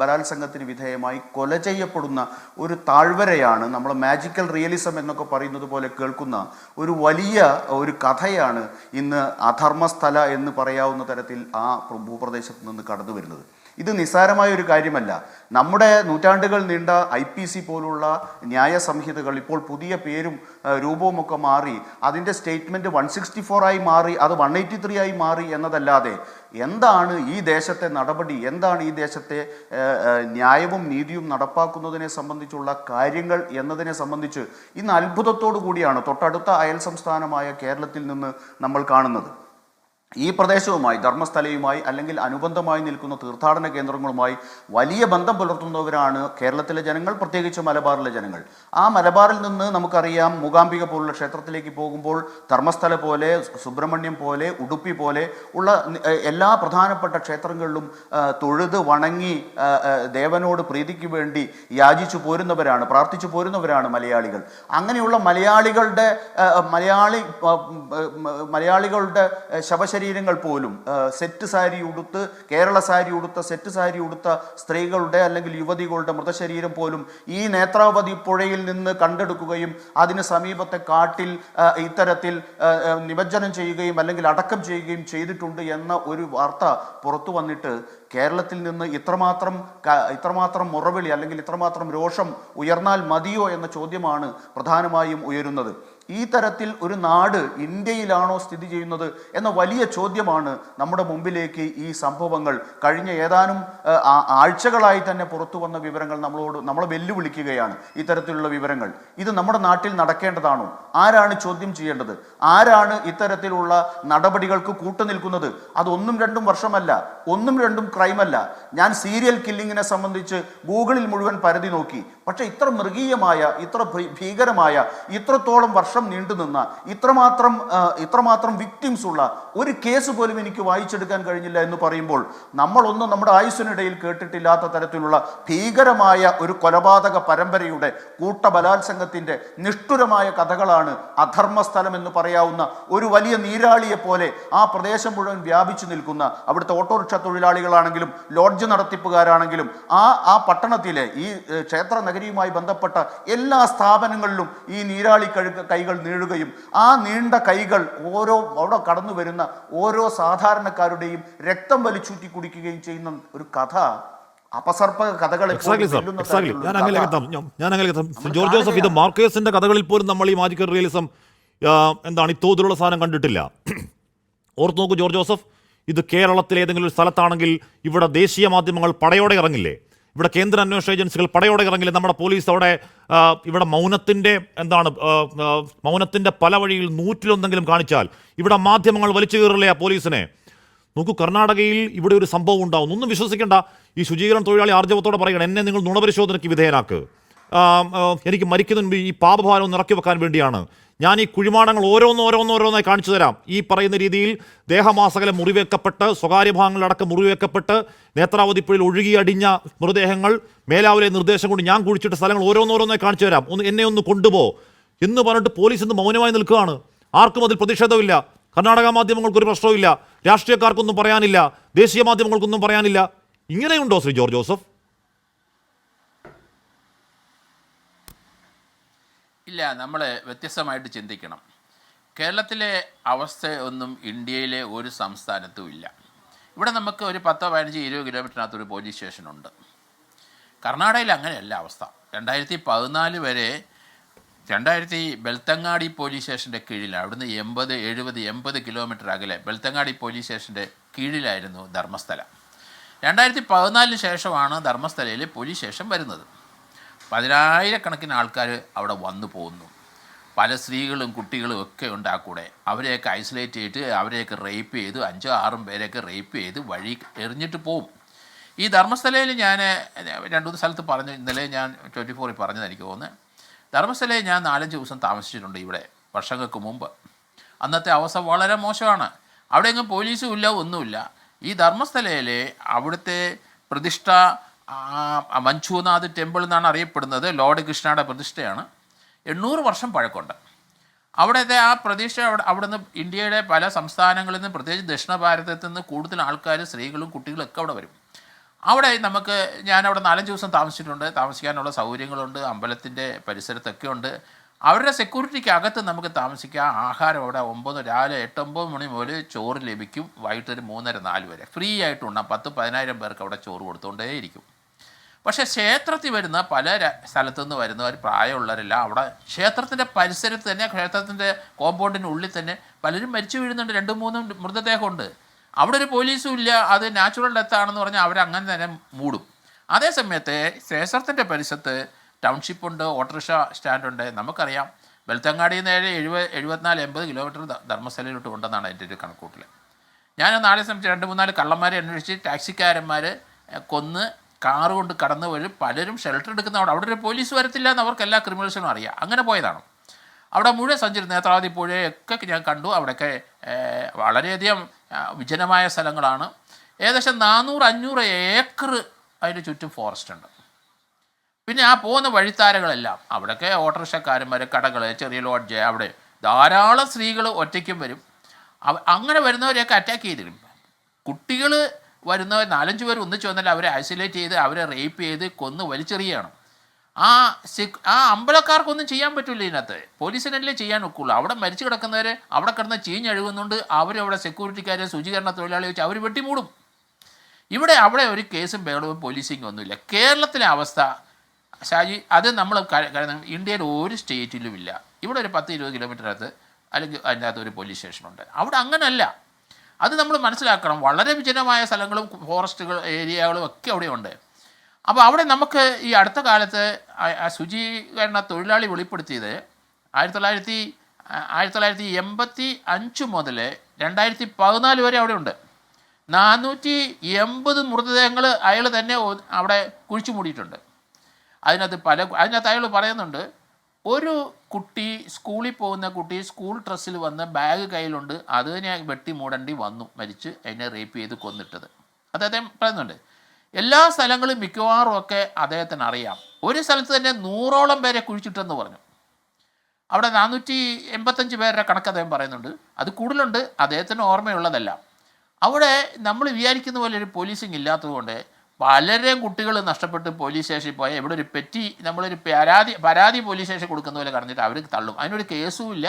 ബലാത്സംഗത്തിന് വിധേയമായി കൊല ചെയ്യപ്പെടുന്ന ഒരു താഴ്വരയാണ്. നമ്മൾ മാജിക്കൽ റിയലിസം എന്നൊക്കെ പറയുന്നത് പോലെ കേൾക്കുന്ന ഒരു വലിയ ഒരു കഥയാണ് ഇന്ന് അധർമ്മസ്ഥല എന്ന് പറയാവുന്ന തരത്തിൽ ആ ഭൂപ്രദേശത്ത് നിന്ന് കടന്നു വരുന്നത്. ഇത് നിസ്സാരമായ ഒരു കാര്യമല്ല. നമ്മുടെ നൂറ്റാണ്ടുകൾ നീണ്ട IPC പോലുള്ള ന്യായ സംഹിതകൾ ഇപ്പോൾ പുതിയ പേരും രൂപവുമൊക്കെ മാറി അതിൻ്റെ സ്റ്റേറ്റ്മെൻറ്റ് 164 ആയി മാറി, അത് 183 ആയി മാറി എന്നതല്ലാതെ എന്താണ് ഈ ദേശത്തെ നടപടി, എന്താണ് ഈ ദേശത്തെ ന്യായവും നീതിയും നടപ്പാക്കുന്നതിനെ സംബന്ധിച്ചുള്ള കാര്യങ്ങൾ എന്നതിനെ സംബന്ധിച്ച് ഇന്ന് അത്ഭുതത്തോടു കൂടിയാണ് തൊട്ടടുത്ത അയൽ സംസ്ഥാനമായ കേരളത്തിൽ നിന്ന് നമ്മൾ കാണുന്നത്. ഈ പ്രദേശവുമായി, ധർമ്മസ്ഥലയുമായി അല്ലെങ്കിൽ അനുബന്ധമായി നിൽക്കുന്ന തീർത്ഥാടന കേന്ദ്രങ്ങളുമായി വലിയ ബന്ധം പുലർത്തുന്നവരാണ് കേരളത്തിലെ ജനങ്ങൾ, പ്രത്യേകിച്ച് മലബാറിലെ ജനങ്ങൾ. ആ മലബാറിൽ നിന്ന് നമുക്കറിയാം, മൂകാംബിക പോലുള്ള ക്ഷേത്രത്തിലേക്ക് പോകുമ്പോൾ ധർമ്മസ്ഥല പോലെ, സുബ്രഹ്മണ്യം പോലെ, ഉടുപ്പി പോലെ ഉള്ള എല്ലാ പ്രധാനപ്പെട്ട ക്ഷേത്രങ്ങളിലും തൊഴുത് വണങ്ങി ദേവനോട് പ്രീതിക്ക് വേണ്ടി യാചിച്ചു പോരുന്നവരാണ്, പ്രാർത്ഥിച്ചു പോരുന്നവരാണ് മലയാളികൾ. അങ്ങനെയുള്ള മലയാളികളുടെ ശവശരീരം മൃതശരീരങ്ങൾ പോലും സെറ്റ് സാരി ഉടുത്ത്, കേരള സാരി ഉടുത്ത, സെറ്റ് സാരി ഉടുത്ത സ്ത്രീകളുടെ അല്ലെങ്കിൽ യുവതികളുടെ മൃതശരീരം പോലും ഈ നേത്രാവതി പുഴയിൽ നിന്ന് കണ്ടെടുക്കുകയും അതിന് സമീപത്തെ കാട്ടിൽ ഇത്തരത്തിൽ നിമജ്ജനം ചെയ്യുകയും അല്ലെങ്കിൽ അടക്കം ചെയ്യുകയും ചെയ്തിട്ടുണ്ട് എന്ന ഒരു വാർത്ത പുറത്തു വന്നിട്ട് കേരളത്തിൽ നിന്ന് ഇത്രമാത്രം മുറവിളി അല്ലെങ്കിൽ ഇത്രമാത്രം രോഷം ഉയർന്നാൽ മതിയോ എന്ന ചോദ്യമാണ് പ്രധാനമായും ഉയരുന്നത്. ഈ തരത്തിൽ ഒരു നാട് ഇന്ത്യയിലാണോ സ്ഥിതി ചെയ്യുന്നത് എന്ന വലിയ ചോദ്യമാണ് നമ്മുടെ മുമ്പിലേക്ക് ഈ സംഭവങ്ങൾ കഴിഞ്ഞ ഏതാനും ആഴ്ചകളായി തന്നെ പുറത്തു വന്ന വിവരങ്ങൾ നമ്മളെ വെല്ലുവിളിക്കുകയാണ്. ഇത്തരത്തിലുള്ള വിവരങ്ങൾ ഇത് നമ്മുടെ നാട്ടിൽ നടക്കേണ്ടതാണോ? ആരാണ് ചോദ്യം ചെയ്യേണ്ടത്? ആരാണ് ഇത്തരത്തിലുള്ള നടപടികൾക്ക് കൂട്ടുനിൽക്കുന്നത്? അത് 1-2 വർഷമല്ല, 1-2 ക്രൈമല്ല. ഞാൻ സീരിയൽ കില്ലിങ്ങിനെ സംബന്ധിച്ച് ഗൂഗിളിൽ മുഴുവൻ പരതി നോക്കി. പക്ഷെ ഇത്ര മൃഗീയമായ, ഇത്ര ഭീകരമായ, ഇത്രത്തോളം വർഷം നീണ്ടുനിന്ന, ഇത്രമാത്രം വിക്ടിംസ് ഉള്ള ഒരു കേസ് പോലും എനിക്ക് വായിച്ചെടുക്കാൻ കഴിഞ്ഞില്ല എന്ന് പറയുമ്പോൾ നമ്മളൊന്നും നമ്മുടെ ആയുസ്സിനിടയിൽ കേട്ടിട്ടില്ലാത്ത തരത്തിലുള്ള ഭീകരമായ ഒരു കൊലപാതക പരമ്പരയുടെ കൂട്ടബലാത്സംഗത്തിന്റെ നിഷ്ഠുരമായ കഥകളാണ് അധർമ്മസ്ഥലം എന്ന് പറയാവുന്ന ഒരു വലിയ നീരാളിയെ പോലെ ആ പ്രദേശം മുഴുവൻ വ്യാപിച്ചു നിൽക്കുന്ന അവിടുത്തെ ഓട്ടോറിക്ഷ തൊഴിലാളികളാണെങ്കിലും ലോഡ്ജ് നടത്തിപ്പുകാരാണെങ്കിലും ആ പട്ടണത്തിലെ ഈ ക്ഷേത്ര നഗരിയുമായി ബന്ധപ്പെട്ട എല്ലാ സ്ഥാപനങ്ങളിലും ഈ നീരാളി കൈകൾ നീളുകയും ആ നീണ്ട കൈകൾ അവിടെ കടന്നു വരുന്ന ഓരോ സാധാരണക്കാരുടെയും രക്തം വലിച്ചൂറ്റി കുടിക്കുകയും ചെയ്യുന്ന ഒരു കഥ, അപസർപ്പ കഥകൾ. ജോർജ് ജോസഫ്, ഇത് മാർക്കേസിന്റെ കഥകളിൽ പോലും നമ്മൾ ഈ മാജിക്കൽ റിയലിസം ഇത്തോതിലുള്ള സാധനം കണ്ടിട്ടില്ല. ഓർത്ത് നോക്കൂ ജോർജ് ജോസഫ്, ഇത് കേരളത്തിലെ ഏതെങ്കിലും ഒരു സ്ഥലത്താണെങ്കിൽ ഇവിടെ ദേശീയ മാധ്യമങ്ങൾ പടയോടെ ഇറങ്ങില്ലേ? ഇവിടെ കേന്ദ്ര അന്വേഷണ ഏജൻസികൾ പടയോടെ ഇറങ്ങില്ലേ? നമ്മുടെ പോലീസ് അവിടെ ഇവിടെ മൗനത്തിന്റെ പല വഴിയിൽ 101 കാണിച്ചാൽ ഇവിടെ മാധ്യമങ്ങൾ വലിച്ചു കീറില്ലേ പോലീസിനെ? നോക്കൂ, കർണാടകയിൽ ഇവിടെ ഒരു സംഭവം ഉണ്ടാവും. ഒന്നും വിശ്വസിക്കേണ്ട. ഈ ശുചീകരണ തൊഴിലാളി ആർജവത്തോടെ പറയണം, എന്നെ നിങ്ങൾ നുണപരിശോധനയ്ക്ക് വിധേയനാക്ക്, എനിക്ക് മരിക്കുന്നതിന് മുമ്പ് ഈ പാപഭാരം ഒന്ന് ഇറക്കി വെക്കാൻ വേണ്ടിയാണ് ഞാൻ ഈ കുഴിമാടങ്ങൾ ഓരോന്നോരോന്നായി കാണിച്ചു തരാം. ഈ പറയുന്ന രീതിയിൽ ദേഹമാസകലം മുറിവേക്കപ്പെട്ട്, സ്വകാര്യ ഭാഗങ്ങളിലടക്കം മുറിവേക്കപ്പെട്ട്, നേത്രാവതി പുഴയിൽ ഒഴുകിയടിഞ്ഞ മൃതദേഹങ്ങൾ മേലാവിലെ നിർദ്ദേശം കൊണ്ട് ഞാൻ കുഴിച്ചിട്ട സ്ഥലങ്ങൾ ഓരോന്നോരോന്നായി കാണിച്ചു തരാം, എന്നെ ഒന്ന് കൊണ്ടുപോ എന്ന് പറഞ്ഞിട്ട് പോലീസ് ഇന്ന് മൗനമായി നിൽക്കുകയാണ്. ആർക്കും അതിൽ പ്രതിഷേധമില്ല. കർണാടക മാധ്യമങ്ങൾക്കൊരു പ്രശ്നവുമില്ല, രാഷ്ട്രീയക്കാർക്കൊന്നും പറയാനില്ല, ദേശീയ മാധ്യമങ്ങൾക്കൊന്നും പറയാനില്ല. ഇങ്ങനെയുണ്ടോ ശ്രീ ജോർജ് ജോസഫ്? ഇല്ല, നമ്മൾ വ്യത്യസ്തമായിട്ട് ചിന്തിക്കണം. കേരളത്തിലെ അവസ്ഥ ഒന്നും ഇന്ത്യയിലെ ഒരു സംസ്ഥാനത്തും ഇല്ല. ഇവിടെ നമുക്ക് ഒരു 10, 15, 20 കിലോമീറ്ററിനകത്തൊരു പോലീസ് സ്റ്റേഷനുണ്ട്. കർണാടകയിൽ അങ്ങനെയല്ല അവസ്ഥ. 2014 വരെ ബെൽത്തങ്ങാടി പോലീസ് സ്റ്റേഷൻ്റെ കീഴിലാണ്. അവിടുന്ന് 80 കിലോമീറ്റർ അകലെ ബെൽത്തങ്ങാടി പോലീസ് സ്റ്റേഷൻ്റെ കീഴിലായിരുന്നു ധർമ്മസ്ഥല. 2014 ശേഷമാണ് ധർമ്മസ്ഥലയിൽ പോലീസ് സ്റ്റേഷൻ വരുന്നത്. 10,000-കണക്കിന് ആൾക്കാർ അവിടെ വന്നു പോകുന്നു. പല സ്ത്രീകളും കുട്ടികളും ഒക്കെ ഉണ്ട് ആ കൂടെ. അവരെയൊക്കെ ഐസൊലേറ്റ് ചെയ്തിട്ട് അവരെയൊക്കെ റേപ്പ് ചെയ്ത് 5-6 പേരെയൊക്കെ റേപ്പ് ചെയ്ത് വഴി എറിഞ്ഞിട്ട് പോവും. ഈ ധർമ്മസ്ഥലയിൽ ഞാൻ 2-3 സ്ഥലത്ത് പറഞ്ഞു, ഇന്നലെ ഞാൻ 24 പറഞ്ഞത് എനിക്ക് തോന്നുന്നത്. ധർമ്മസ്ഥലയിൽ ഞാൻ 4-5 ദിവസം താമസിച്ചിട്ടുണ്ട് ഇവിടെ വർഷങ്ങൾക്ക് മുമ്പ്. അന്നത്തെ അവസ്ഥ വളരെ മോശമാണ്. അവിടെ എങ്ങും പോലീസും ഇല്ല, ഒന്നുമില്ല. ഈ ധർമ്മസ്ഥലയിലെ അവിടുത്തെ പ്രതിഷ്ഠ മഞ്ജുനാഥ് ടെമ്പിൾ എന്നാണ് അറിയപ്പെടുന്നത്. ലോർഡ് കൃഷ്ണയുടെ പ്രതിഷ്ഠയാണ്. 800 വർഷം പഴക്കമുണ്ട്. അവിടുത്തെ ആ പ്രതിഷ്ഠ അവിടുന്ന് ഇന്ത്യയുടെ പല സംസ്ഥാനങ്ങളിൽ നിന്ന്, പ്രത്യേകിച്ച് ദക്ഷിണ ഭാരതത്തിൽ നിന്ന് കൂടുതൽ ആൾക്കാർ, സ്ത്രീകളും കുട്ടികളും ഒക്കെ അവിടെ വരും. അവിടെ ഞാനവിടെ 4-5 ദിവസം താമസിച്ചിട്ടുണ്ട്. താമസിക്കാനുള്ള സൗകര്യങ്ങളുണ്ട്, അമ്പലത്തിൻ്റെ പരിസരത്തൊക്കെ ഉണ്ട്. അവരുടെ സെക്യൂരിറ്റിക്ക് അകത്ത് നമുക്ക് താമസിക്കാം. ആഹാരം അവിടെ രാവിലെ 8-9 മണി മുതൽ ചോറ് ലഭിക്കും. വൈകിട്ട് ഒരു 3:30-4 വരെ ഫ്രീ ആയിട്ടുണ്ടാകും. 10,000-10,000 പേർക്ക് അവിടെ ചോറ് കൊടുത്തുകൊണ്ടേയിരിക്കും. പക്ഷേ ക്ഷേത്രത്തിൽ വരുന്ന പല സ്ഥലത്തു നിന്ന് വരുന്നവർ പ്രായമുള്ളവരെല്ലാം അവിടെ ക്ഷേത്രത്തിൻ്റെ പരിസരത്ത് തന്നെ, ക്ഷേത്രത്തിൻ്റെ കോമ്പൗണ്ടിനുള്ളിൽ തന്നെ പലരും മരിച്ചു വീഴുന്നുണ്ട്. 2-3 മൃതദേഹമുണ്ട്. അവിടെ ഒരു പോലീസും ഇല്ല. അത് നാച്ചുറൽ ഡെത്ത് ആണെന്ന് പറഞ്ഞാൽ അവരങ്ങനെ തന്നെ മൂടും. അതേസമയത്ത് ക്ഷേത്രത്തിൻ്റെ പരിസരത്ത് ടൗൺഷിപ്പുണ്ട്, ഓട്ടോറിക്ഷ സ്റ്റാൻഡുണ്ട്. നമുക്കറിയാം ബെൽത്തങ്ങാടിയിൽ നിന്ന് 74-80 കിലോമീറ്റർ ധർമ്മസ്ഥലയിലോട്ട് ഉണ്ടെന്നാണ് എൻ്റെ ഒരു കണക്കൂട്ടിൽ. ഞാൻ നാളെ സംബന്ധിച്ച് 2-3-4 കള്ളന്മാരെ അന്വേഷിച്ച് ടാക്സിക്കാരന്മാർ കൊന്ന് കാറ് കൊണ്ട് കടന്നു വരും. പലരും ഷെൽട്ടർ എടുക്കുന്ന അവിടെ ഒരു പോലീസ് വരത്തില്ല എന്ന് അവർക്ക് എല്ലാ ക്രിമിനൽസിനും അറിയാം. അങ്ങനെ പോയതാണ്. അവിടെ മുഴുവൻ സഞ്ചരിച്ചു. നേത്രാവതി പുഴയൊക്കെ ഞാൻ കണ്ടു. അവിടെയൊക്കെ വളരെയധികം വിജനമായ സ്ഥലങ്ങളാണ്. ഏകദേശം 400-500 ഏക്കർ അതിന് ചുറ്റും ഫോറസ്റ്റ് ഉണ്ട്. പിന്നെ ആ പോകുന്ന വഴിത്താരകളെല്ലാം അവിടെയൊക്കെ ഓട്ടോറിക്ഷക്കാരന്മാർ, കടകൾ, ചെറിയ ലോഡ്ജ്, അവിടെ ധാരാളം സ്ത്രീകൾ ഒറ്റയ്ക്കും വരും. അങ്ങനെ വരുന്നവരെയൊക്കെ അറ്റാക്ക് ചെയ്തിടും. കുട്ടികൾ വരുന്നവർ 4-5 പേർ ഒന്നിച്ച് വന്നാൽ അവരെ ഐസൊലേറ്റ് ചെയ്ത് അവരെ റേപ്പ് ചെയ്ത് കൊന്ന് വലിച്ചെറിയുകയാണ്. ആ അമ്പലക്കാർക്കൊന്നും ചെയ്യാൻ പറ്റില്ല. ഇതിനകത്ത് പോലീസിനല്ലേ ചെയ്യാൻ ഒക്കുള്ളൂ. അവിടെ മരിച്ചു കിടക്കുന്നവർ അവിടെ കിടന്ന് ചീഞ്ഞഴുകുന്നുണ്ട്. അവരവിടെ സെക്യൂരിറ്റിക്കാരെ ശുചീകരണ തൊഴിലാളി വെച്ച് അവർ വെട്ടിമൂടും. അവിടെ ഒരു കേസും ബഹളവും പോലീസിങ് ഒന്നുമില്ല. കേരളത്തിലെ അവസ്ഥ ഷാജി, അത് നമ്മൾ ഇന്ത്യയിൽ ഒരു സ്റ്റേറ്റിലും ഇല്ല. ഇവിടെ ഒരു 10-20 കിലോമീറ്ററിനകത്ത് അല്ലെങ്കിൽ അതിൻ്റെ അകത്ത് ഒരു പോലീസ് സ്റ്റേഷനുണ്ട്. അവിടെ അങ്ങനല്ല. അത് നമ്മൾ മനസ്സിലാക്കണം. വളരെ വിജനമായ സ്ഥലങ്ങളും ഫോറസ്റ്റുകൾ ഏരിയകളും ഒക്കെ അവിടെയുണ്ട്. അപ്പോൾ അവിടെ നമുക്ക് ഈ അടുത്ത കാലത്ത് ശുചീകരണ തൊഴിലാളി വെളിപ്പെടുത്തിയത് 1985 മുതൽ 2014 വരെ അവിടെ ഉണ്ട്. 480 മൃതദേഹങ്ങൾ അയാൾ തന്നെ അവിടെ കുഴിച്ചു മൂടിയിട്ടുണ്ട്. അതിനകത്ത് അയാൾ പറയുന്നുണ്ട്, ഒരു കുട്ടി സ്കൂളിൽ പോകുന്ന കുട്ടി സ്കൂൾ ഡ്രസ്സിൽ വന്ന് ബാഗ് കയ്യിലുണ്ട്, അതിനെ വെട്ടി മൂടേണ്ടി വന്നു, മരിച്ച് അതിനെ റേപ്പ് ചെയ്ത് കൊന്നിട്ടത് അദ്ദേഹം പറയുന്നുണ്ട്. എല്ലാ സ്ഥലങ്ങളും മിക്കവാറും ഒക്കെ അദ്ദേഹത്തിന് അറിയാം. ഒരു സ്ഥലത്ത് തന്നെ 100ഓളം പേരെ കുഴിച്ചിട്ടെന്ന് പറഞ്ഞു. അവിടെ 485 പേരുടെ കണക്ക് അദ്ദേഹം പറയുന്നുണ്ട്. അത് കൂടുതലുണ്ട്, അദ്ദേഹത്തിന് ഓർമ്മയുള്ളതല്ല. അവിടെ നമ്മൾ വിചാരിക്കുന്ന പോലെ ഒരു പോലീസിങ് ഇല്ലാത്തതുകൊണ്ട് പലരെയും കുട്ടികൾ നഷ്ടപ്പെട്ട് പോലീസ് സ്റ്റേഷനിൽ പോയാൽ ഇവിടെ ഒരു നമ്മളൊരു പരാതി പോലീസ് സ്റ്റേഷൻ കൊടുക്കുന്ന പോലെ കടന്നിട്ട് അവർ തള്ളും. അതിനൊരു കേസും ഇല്ല,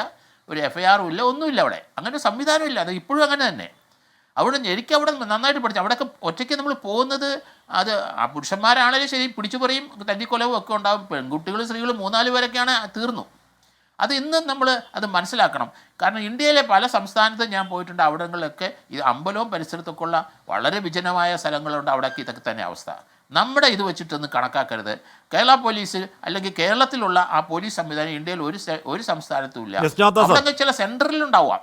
ഒരു FIR ഇല്ല, ഒന്നുമില്ല. അവിടെ അങ്ങനെ ഒരു സംവിധാനമില്ല. അത് ഇപ്പോഴും അങ്ങനെ തന്നെ. അവിടെ എനിക്ക് അവിടെ നന്നായിട്ട് പഠിച്ചു. അവിടെയൊക്കെ ഒറ്റയ്ക്ക് നമ്മൾ പോകുന്നത്, അത് പുരുഷന്മാരാണെങ്കിലും ശരി പിടിച്ചു പറയും, തല്ലിക്കൊലവും ഒക്കെ ഉണ്ടാകും. പെൺകുട്ടികൾ സ്ത്രീകൾ 3-4 പേരൊക്കെയാണ് തീർന്നു. അത് ഇന്നും നമ്മൾ അത് മനസ്സിലാക്കണം. കാരണം ഇന്ത്യയിലെ പല സംസ്ഥാനത്തും ഞാൻ പോയിട്ടുണ്ട്. അവിടങ്ങളിലൊക്കെ ഇത് അമ്പലവും പരിസരത്തൊക്കെ ഉള്ള വളരെ വിജനമായ സ്ഥലങ്ങളുണ്ട്. അവിടെയൊക്കെ ഇതൊക്കെ തന്നെ അവസ്ഥ. നമ്മുടെ ഇത് വെച്ചിട്ടൊന്നും കണക്കാക്കരുത്. കേരള പോലീസ് അല്ലെങ്കിൽ കേരളത്തിലുള്ള ആ പോലീസ് സംവിധാനം ഇന്ത്യയിൽ ഒരു സംസ്ഥാനത്തും ഇല്ല. അവിടെ ചില സെൻട്രലിലുണ്ടാവാം.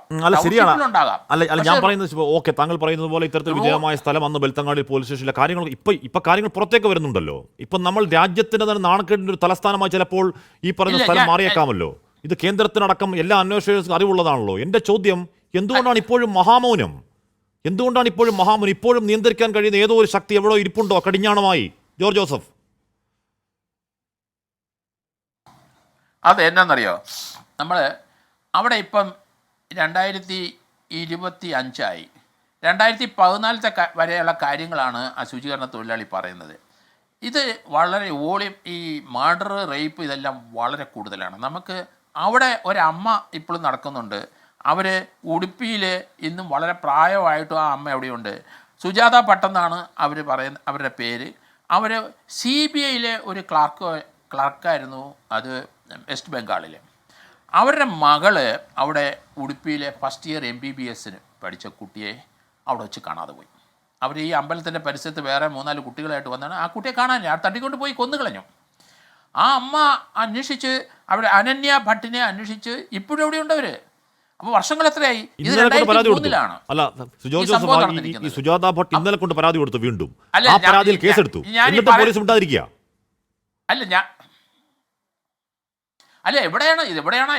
അല്ല, ഞാൻ പറയുന്നത് ഓക്കെ, താങ്കൾ പറയുന്നത് പോലെ ഇത്തരത്തിൽ വിജയമായ സ്ഥലം അന്ന് ബെൽത്തങ്ങാടി പോലീസ് സ്റ്റേഷനിലെ കാര്യങ്ങൾ ഇപ്പൊ കാര്യങ്ങൾ പുറത്തേക്ക് വരുന്നുണ്ടല്ലോ. ഇപ്പൊ നമ്മൾ രാജ്യത്തിന്റെ തന്നെ നാണക്കേടിന്റെ ഒരു തലസ്ഥാനമായി ചിലപ്പോൾ ഈ പറയുന്ന സ്ഥലം മാറിയേക്കാമല്ലോ. ഇത് കേന്ദ്രത്തിനടക്കം എല്ലാ അന്വേഷകർക്കും അറിവുള്ളതാണല്ലോ. എൻ്റെ ചോദ്യം, എന്തുകൊണ്ടാണ് ഇപ്പോഴും മഹാമൗനം? ഇപ്പോഴും നിയന്ത്രിക്കാൻ കഴിയുന്ന ഏതോ ഒരു ശക്തി എവിടെയോ ഇരിപ്പുണ്ടോ കടിഞ്ഞാണമായി? ജോർജ് ജോസഫ്, അത് എന്നാന്നറിയോ, നമ്മൾ അവിടെ ഇപ്പം 2025 2014 വരെയുള്ള കാര്യങ്ങളാണ് ആ ശുചീകരണ തൊഴിലാളി പറയുന്നത്. ഇത് വളരെ ഈ മർഡർ, റേപ്പ് ഇതെല്ലാം വളരെ കൂടുതലാണ്. നമുക്ക് അവിടെ ഒരമ്മ ഇപ്പോഴും നടക്കുന്നുണ്ട്. അവർ ഉടുപ്പിയിൽ ഇന്നും വളരെ പ്രായമായിട്ടും ആ അമ്മ എവിടെയുണ്ട്. സുജാത ഭട്ട് എന്നാണ് അവരുടെ പേര്. അവർ CBIയിലെ ഒരു ക്ലർക്കായിരുന്നു. അത് വെസ്റ്റ് ബംഗാളിൽ. അവരുടെ മകള് അവിടെ ഉടുപ്പിയിലെ ഫസ്റ്റ് ഇയർ MBBS പഠിച്ച കുട്ടിയെ അവിടെ വെച്ച് കാണാതെ പോയി. അവർ ഈ അമ്പലത്തിൻ്റെ പരിസരത്ത് വേറെ 3-4 കുട്ടികളായിട്ട് വന്നാണ്. ആ കുട്ടിയെ കാണാനില്ല, ആ തട്ടിക്കൊണ്ട് പോയി കൊന്നുകളഞ്ഞു. ആ അമ്മ അന്വേഷിച്ച് അവിടെ അനന്യ ഭട്ടിനെ അന്വേഷിച്ച് ഇപ്പോഴും എവിടെയുണ്ട് അവർ. അപ്പോൾ വർഷങ്ങൾ എത്രയായി? ഇത് 2003-ലാണ്. സുജാത ഭട്ട് ഇന്നലെ കൊണ്ട് പരാതി കൊടുത്തു, വീണ്ടും ആ പരാതിയിൽ കേസെടുത്തു. പോലീസ് ഉണ്ടായിരിക്കുക.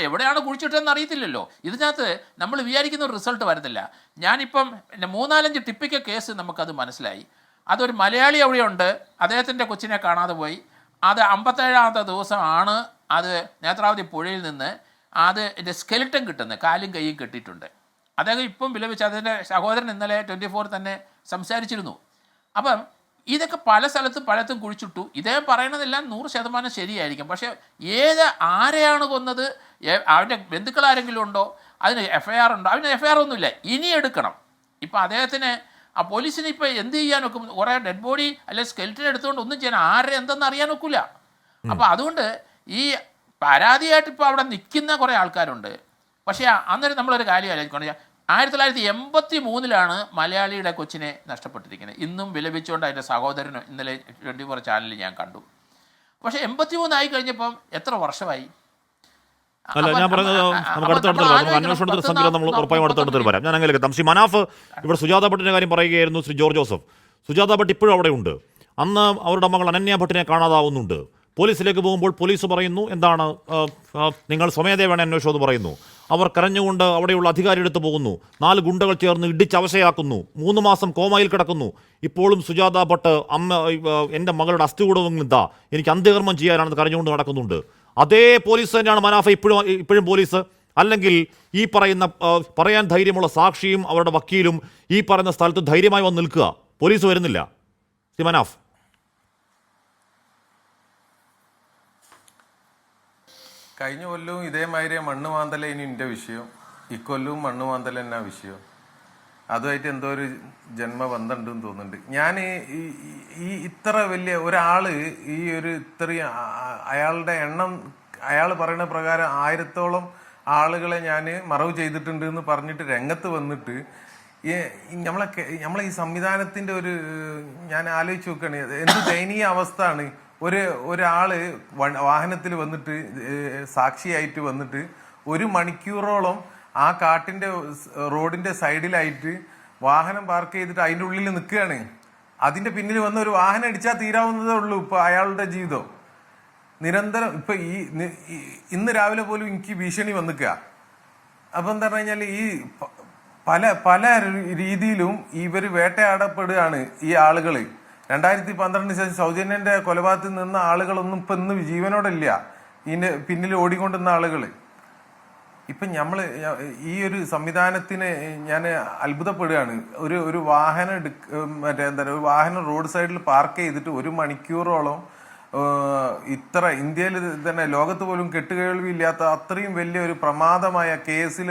എവിടെയാണ് കുഴിച്ചിട്ടെന്ന് അറിയത്തില്ലല്ലോ. ഇതിനകത്ത് നമ്മൾ വിചാരിക്കുന്ന ഒരു റിസൾട്ട് വരുന്നില്ല. ഞാനിപ്പം 3-4 ടിപ്പിക്കൽ കേസ് നമുക്കത് മനസ്സിലായി. അതൊരു മലയാളി അവിടെയുണ്ട്, അദ്ദേഹത്തിൻ്റെ കൊച്ചിനെ കാണാതെ പോയി. അത് 57-ാമത്തെ ദിവസമാണ് അത് നേത്രാവതി പുഴയിൽ നിന്ന് അതിൻ്റെ സ്കെലിറ്റൻ കിട്ടുന്നത്. കാലും കൈയും കെട്ടിയിട്ടുണ്ട്. അദ്ദേഹം ഇപ്പം വിലപിച്ച് അതിൻ്റെ സഹോദരൻ ഇന്നലെ 24 തന്നെ സംസാരിച്ചിരുന്നു. അപ്പം ഇതൊക്കെ പല സ്ഥലത്തും കുഴിച്ചിട്ടു. ഇദ്ദേഹം പറയണതെല്ലാം 100% ശരിയായിരിക്കും. പക്ഷേ ആരെയാണ് കൊന്നത്, അവൻ്റെ ബന്ധുക്കൾ ആരെങ്കിലും ഉണ്ടോ, അതിന് FIR ഉണ്ടോ? അതിന് FIR ഒന്നുമില്ല. ഇനി എടുക്കണം. ഇപ്പം അദ്ദേഹത്തിന് ആ പോലീസിന് ഇപ്പോൾ എന്ത് ചെയ്യാനൊക്കെ, കുറേ ഡെഡ് ബോഡി അല്ലെങ്കിൽ സ്കെൽറ്റൻ എടുത്തുകൊണ്ട് ഒന്നും ചെയ്യാൻ എന്തെന്ന് അറിയാൻ ഒക്കില്ല. അപ്പോൾ അതുകൊണ്ട് ഈ പരാതിയായിട്ട് ഇപ്പോൾ അവിടെ നിൽക്കുന്ന കുറേ ആൾക്കാരുണ്ട്. പക്ഷേ അന്നേരം നമ്മളൊരു കാര്യം ആലോചിക്കണം. 1983-ലാണ് മലയാളിയുടെ കൊച്ചിനെ നഷ്ടപ്പെട്ടിരിക്കുന്നത്. ഇന്നും വിലപിച്ചുകൊണ്ട് അതിൻ്റെ സഹോദരനും ഇന്നലെ 24 ചാനലിൽ ഞാൻ കണ്ടു. പക്ഷേ 83 ആയി കഴിഞ്ഞപ്പം എത്ര വർഷമായി? അല്ല, ഞാൻ പറയുന്നത് നമുക്ക് അടുത്തടുത്ത് അന്വേഷണത്തിന്റെ സംഖ്യ നമ്മൾ ഉറപ്പായും അടുത്തടുത്ത് വരാം. ഞാൻ അങ്ങനെ ശ്രീ മനാഫ് ഇവിടെ സുജാത ഭട്ടിന്റെ കാര്യം പറയുകയായിരുന്നു. ശ്രീ ജോർജ് ജോസഫ്, സുജാത ഭട്ട് ഇപ്പോഴും അവിടെ ഉണ്ട്. അന്ന് അവരുടെ മകൾ അനന്യ ഭട്ടിനെ കാണാതാവുന്നുണ്ട്. പോലീസിലേക്ക് പോകുമ്പോൾ പോലീസ് പറയുന്നു, എന്താണ് നിങ്ങൾ സ്വമേധയാ വേണ അന്വേഷണം എന്ന് പറയുന്നു. അവർ കരഞ്ഞുകൊണ്ട് അവിടെയുള്ള അധികാരി എടുത്തു പോകുന്നു. 4 ഗുണ്ടകൾ ചേർന്ന് ഇടിച്ച് അവശയാക്കുന്നു. 3 മാസം കോമയിൽ കിടക്കുന്നു. ഇപ്പോഴും സുജാത ഭട്ട് എൻ്റെ മകളുടെ അസ്ഥികൂടവും ഇതാ, എനിക്ക് അന്ത്യകർമ്മം ചെയ്യാനാണെന്ന് കരഞ്ഞുകൊണ്ട് നടക്കുന്നുണ്ട്. അതേ പോലീസ് തന്നെയാണ് മനാഫ ഇപ്പോഴും പോലീസ് അല്ലെങ്കിൽ ഈ പറയുന്ന പറയാൻ ധൈര്യമുള്ള സാക്ഷിയും അവരുടെ വക്കീലും ഈ പറയുന്ന സ്ഥലത്ത് ധൈര്യമായി വന്ന് നിൽക്കുക? പോലീസ് വരുന്നില്ല. ശ്രീ മനാഫ്, കഴിഞ്ഞ കൊല്ലവും ഇതേമാതിരി മണ്ണ് മാന്തല ഇനി എൻ്റെ വിഷയം, ഇക്കൊല്ലവും മണ്ണ് മാന്തല എന്നാ വിഷയം. അതുമായിട്ട് എന്തോ ഒരു ജന്മബന്ധമുണ്ടെന്ന് തോന്നുന്നുണ്ട്. ഞാൻ ഈ ഇത്ര വലിയ ഒരാള് ഈ ഒരു ഇത്രയും അയാളുടെ എണ്ണം അയാൾ പറയുന്ന പ്രകാരം 1000-ഓളം ആളുകളെ ഞാൻ മറവ് ചെയ്തിട്ടുണ്ട് എന്ന് പറഞ്ഞിട്ട് രംഗത്ത് വന്നിട്ട് നമ്മളെ ഈ സംവിധാനത്തിന്റെ ഒരു ഞാൻ ആലോചിച്ച് നോക്കുകയാണ്, എന്ത് ദയനീയ അവസ്ഥ ആണ്. ഒരാള് വാഹനത്തിൽ വന്നിട്ട് സാക്ഷിയായിട്ട് വന്നിട്ട് 1 മണിക്കൂറോളം ആ കാട്ടിന്റെ റോഡിന്റെ സൈഡിലായിട്ട് വാഹനം പാർക്ക് ചെയ്തിട്ട് അതിന്റെ ഉള്ളിൽ നിൽക്കുകയാണ്. അതിന്റെ പിന്നിൽ വന്ന ഒരു വാഹനം അടിച്ചാൽ തീരാവുന്നതേ ഉള്ളൂ ഇപ്പൊ അയാളുടെ ജീവിതം. നിരന്തരം ഇപ്പൊ ഇന്ന് രാവിലെ പോലും എനിക്ക് ഭീഷണി വന്നിക്കുക. അപ്പൊ എന്താ പറഞ്ഞു കഴിഞ്ഞാൽ ഈ പല രീതിയിലും ഇവര് വേട്ടയാടപ്പെടുകയാണ് ഈ ആളുകള്. 2012 ശേഷം സൗജന്യന്റെ കൊലപാതകത്തിൽ നിന്ന ആളുകളൊന്നും ഇപ്പൊ ഇന്ന് ജീവനോടില്ല. ഇതിന്റെ പിന്നിൽ ഓടിക്കൊണ്ടുന്ന ആളുകള്. ഇപ്പൊ നമ്മള് ഈ ഒരു സംവിധാനത്തിന് ഞാൻ അത്ഭുതപ്പെടുകയാണ്. ഒരു വാഹനം മറ്റേ എന്താ പറയുക, ഒരു വാഹനം റോഡ് സൈഡിൽ പാർക്ക് ചെയ്തിട്ട് 1 മണിക്കൂറോളം ഇത്ര ഇന്ത്യയിൽ തന്നെ ലോകത്ത് പോലും കെട്ടുകേൾവിയില്ലാത്ത അത്രയും വലിയ ഒരു പ്രമാദമായ കേസിൽ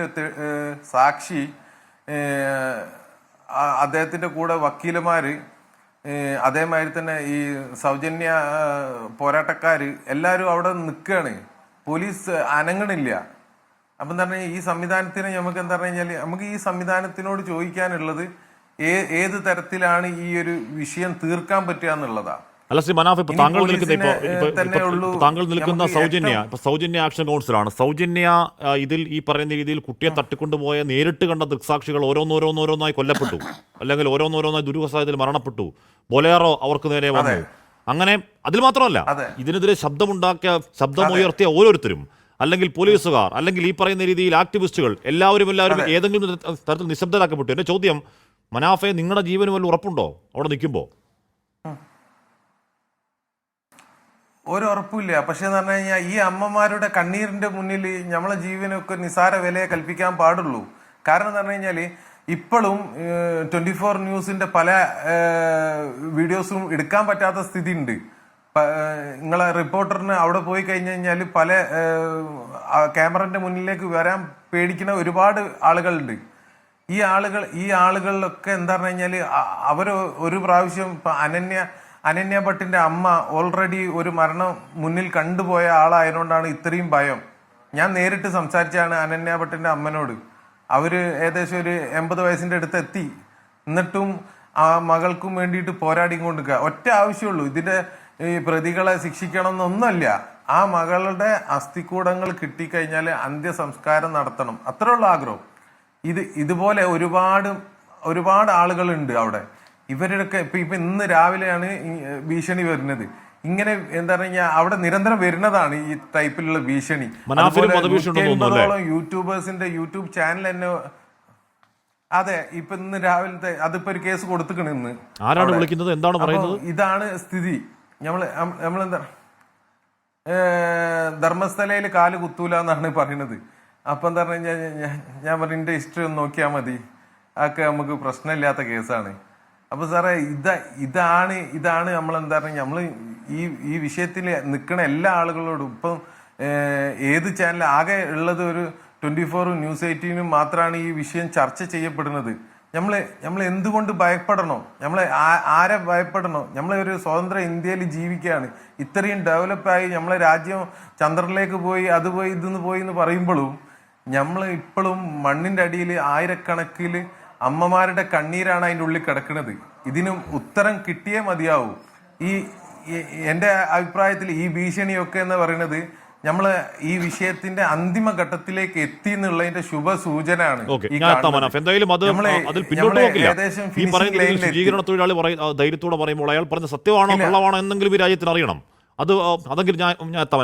സാക്ഷി, അദ്ദേഹത്തിന്റെ കൂടെ വക്കീലന്മാര്, അതേമാതിരി തന്നെ ഈ സൗജന്യ പോരാട്ടക്കാര് എല്ലാവരും അവിടെ നിൽക്കുകയാണ്. പോലീസ് അനങ്ങണില്ല. അപ്പം എന്താ പറഞ്ഞാൽ ഈ സംവിധാനത്തിന് നമുക്ക് എന്താ പറഞ്ഞു കഴിഞ്ഞാൽ നമുക്ക് ഈ സംവിധാനത്തിനോട് ചോദിക്കാനുള്ളത് ഏത് തരത്തിലാണ് ഈ ഒരു വിഷയം തീർക്കാൻ പറ്റുക എന്നുള്ളതാണ്. അല്ല ശ്രീ മനാഫ്, ഇപ്പൊ താങ്കൾ നിൽക്കുന്ന സൗജന്യ ആക്ഷൻ കൗൺസിലാണ്. സൗജന്യ ഇതിൽ ഈ പറയുന്ന രീതിയിൽ കുട്ടിയെ തട്ടിക്കൊണ്ടുപോയ നേരിട്ട് കണ്ട ദൃക്സാക്ഷികൾ ഓരോന്നോരോന്നായി കൊല്ലപ്പെട്ടു, അല്ലെങ്കിൽ ഓരോന്നോരോന്നായി ദുരൂഹസാധ്യതയിൽ മരണപ്പെട്ടു. ബൊലേറോ അവർക്ക് നേരെ വന്നു. അങ്ങനെ അതിൽ മാത്രമല്ല, ഇതിനെതിരെ ശബ്ദമുയർത്തിയ ഓരോരുത്തരും, അല്ലെങ്കിൽ പോലീസുകാർ, അല്ലെങ്കിൽ ഈ പറയുന്ന രീതിയിൽ ആക്ടിവിസ്റ്റുകൾ, എല്ലാവരും ഏതെങ്കിലും തരത്തിൽ നിശബ്ദരാക്കപ്പെട്ടു. എന്റെ ചോദ്യം, മനാഫെ, നിങ്ങളുടെ ജീവന് വല്ല ഉറപ്പുണ്ടോ അവിടെ നിൽക്കുമ്പോൾ? ഒരു ഉറപ്പില്ല. പക്ഷെ എന്ന് പറഞ്ഞു കഴിഞ്ഞാൽ ഈ അമ്മമാരുടെ കണ്ണീരിന്റെ മുന്നിൽ നമ്മളെ ജീവനൊക്കെ നിസാര വിലയെ കൽപ്പിക്കാൻ പാടുള്ളൂ. കാരണം എന്ന് പറഞ്ഞു കഴിഞ്ഞാൽ ഇപ്പോഴും 24 ന്യൂസിന്റെ പല വീഡിയോസും എടുക്കാൻ പറ്റാത്ത സ്ഥിതി ഉണ്ട്. നിങ്ങളെ റിപ്പോർട്ടറിന് അവിടെ പോയി കഴിഞ്ഞു കഴിഞ്ഞാൽ പല ക്യാമറന്റെ മുന്നിലേക്ക് വരാൻ പേടിക്കുന്ന ഒരുപാട് ആളുകളുണ്ട്. ഈ ആളുകളിലൊക്കെ എന്താ പറഞ്ഞു കഴിഞ്ഞാല് അവര് ഒരു പ്രാവശ്യം ഇപ്പൊ അനന്യ ഭട്ടിന്റെ അമ്മ ഓൾറെഡി ഒരു മരണം മുന്നിൽ കണ്ടുപോയ ആളായതുകൊണ്ടാണ് ഇത്രയും ഭയം. ഞാൻ നേരിട്ട് സംസാരിച്ചാണ് അനന്യ ഭട്ടിന്റെ അമ്മനോട്. അവര് ഏകദേശം ഒരു 80 വയസ്സിന്റെ അടുത്ത് എത്തി. എന്നിട്ടും ആ മകൾക്കും വേണ്ടിയിട്ട് പോരാടിക്കൊണ്ടിരിക്കുക. ഒറ്റ ആവശ്യമുള്ളൂ, ഇതിന്റെ ഈ പ്രതികളെ ശിക്ഷിക്കണം എന്നൊന്നുമല്ല. ആ മകളുടെ അസ്ഥികൂടങ്ങൾ കിട്ടിക്കഴിഞ്ഞാൽ അന്ത്യസംസ്കാരം നടത്തണം, അത്രയുള്ള ആഗ്രഹം. ഇതുപോലെ ഒരുപാട് ആളുകളുണ്ട് അവിടെ. ഇവരുടെയൊക്കെ ഇപ്പൊ ഇന്ന് രാവിലെയാണ് ഭീഷണി വരുന്നത്. ഇങ്ങനെ എന്താ പറഞ്ഞാൽ അവിടെ നിരന്തരം വരുന്നതാണ് ഈ ടൈപ്പിലുള്ള ഭീഷണി. 150 യൂട്യൂബേഴ്സിന്റെ യൂട്യൂബ് ചാനൽ തന്നെ. അതെ, ഇപ്പൊ ഇന്ന് രാവിലത്തെ അതിപ്പോ ഒരു കേസ് കൊടുത്തിക്കണ് ഇന്ന്. ആരാണ് വിളിക്കുന്നത്, എന്താണ് പറയുന്നത്? ഇതാണ് സ്ഥിതി. നമ്മളെന്താ ധർമ്മസ്ഥലയിൽ കാല് കുത്തൂല എന്നാണ് പറയുന്നത്. അപ്പൊ എന്താ പറഞ്ഞു കഴിഞ്ഞാൽ ഞാൻ പറഞ്ഞു എന്റെ ഹിസ്റ്ററി ഒന്ന് നോക്കിയാൽ മതി, അതൊക്കെ നമുക്ക് പ്രശ്നമില്ലാത്ത കേസാണ്. അപ്പൊ സാറേ ഇതാണ് നമ്മളെന്താ പറഞ്ഞ നമ്മള് ഈ വിഷയത്തിൽ നിൽക്കുന്ന എല്ലാ ആളുകളോടും ഇപ്പം ഏത് ചാനൽ ആകെ ഉള്ളത് ഒരു 24 ന്യൂസ് 18 മാത്രമാണ് ഈ വിഷയം ചർച്ച ചെയ്യപ്പെടുന്നത്. നമ്മൾ എന്തുകൊണ്ട് ഭയപ്പെടണോ? ആരെ ഭയപ്പെടണോ? നമ്മളെ ഒരു സ്വതന്ത്ര ഇന്ത്യയിൽ ജീവിക്കുകയാണ്. ഇത്രയും ഡെവലപ്പായി നമ്മളെ രാജ്യം ചന്ദ്രനിലേക്ക് പോയി, അത് പോയി, ഇതെന്ന് പോയി എന്ന് പറയുമ്പോഴും നമ്മൾ ഇപ്പോഴും മണ്ണിന്റെ അടിയിൽ ആയിരക്കണക്കിൽ അമ്മമാരുടെ കണ്ണീരാണ് അതിൻ്റെ ഉള്ളിൽ കിടക്കുന്നത്. ഇതിനും ഉത്തരം കിട്ടിയേ മതിയാവൂ. എൻ്റെ അഭിപ്രായത്തിൽ ഈ ഭീഷണിയൊക്കെ എന്ന് പറയുന്നത് നമ്മള് ഈ വിഷയത്തിന്റെ അന്തിമ ഘട്ടത്തിലേക്ക് എത്തി എന്നുള്ളതിന്റെ ശുഭസൂചനയാണ്. ശുചീകരണ തൊഴിലാളി ധൈര്യത്തോടെ പറയുമ്പോൾ അയാൾ പറഞ്ഞ സത്യമാണോ കള്ളമാണോ എന്നെങ്കിലും ഈ രാജ്യത്തിന് അറിയണം. അതെങ്കിലും ഞാൻ എത്താമേ.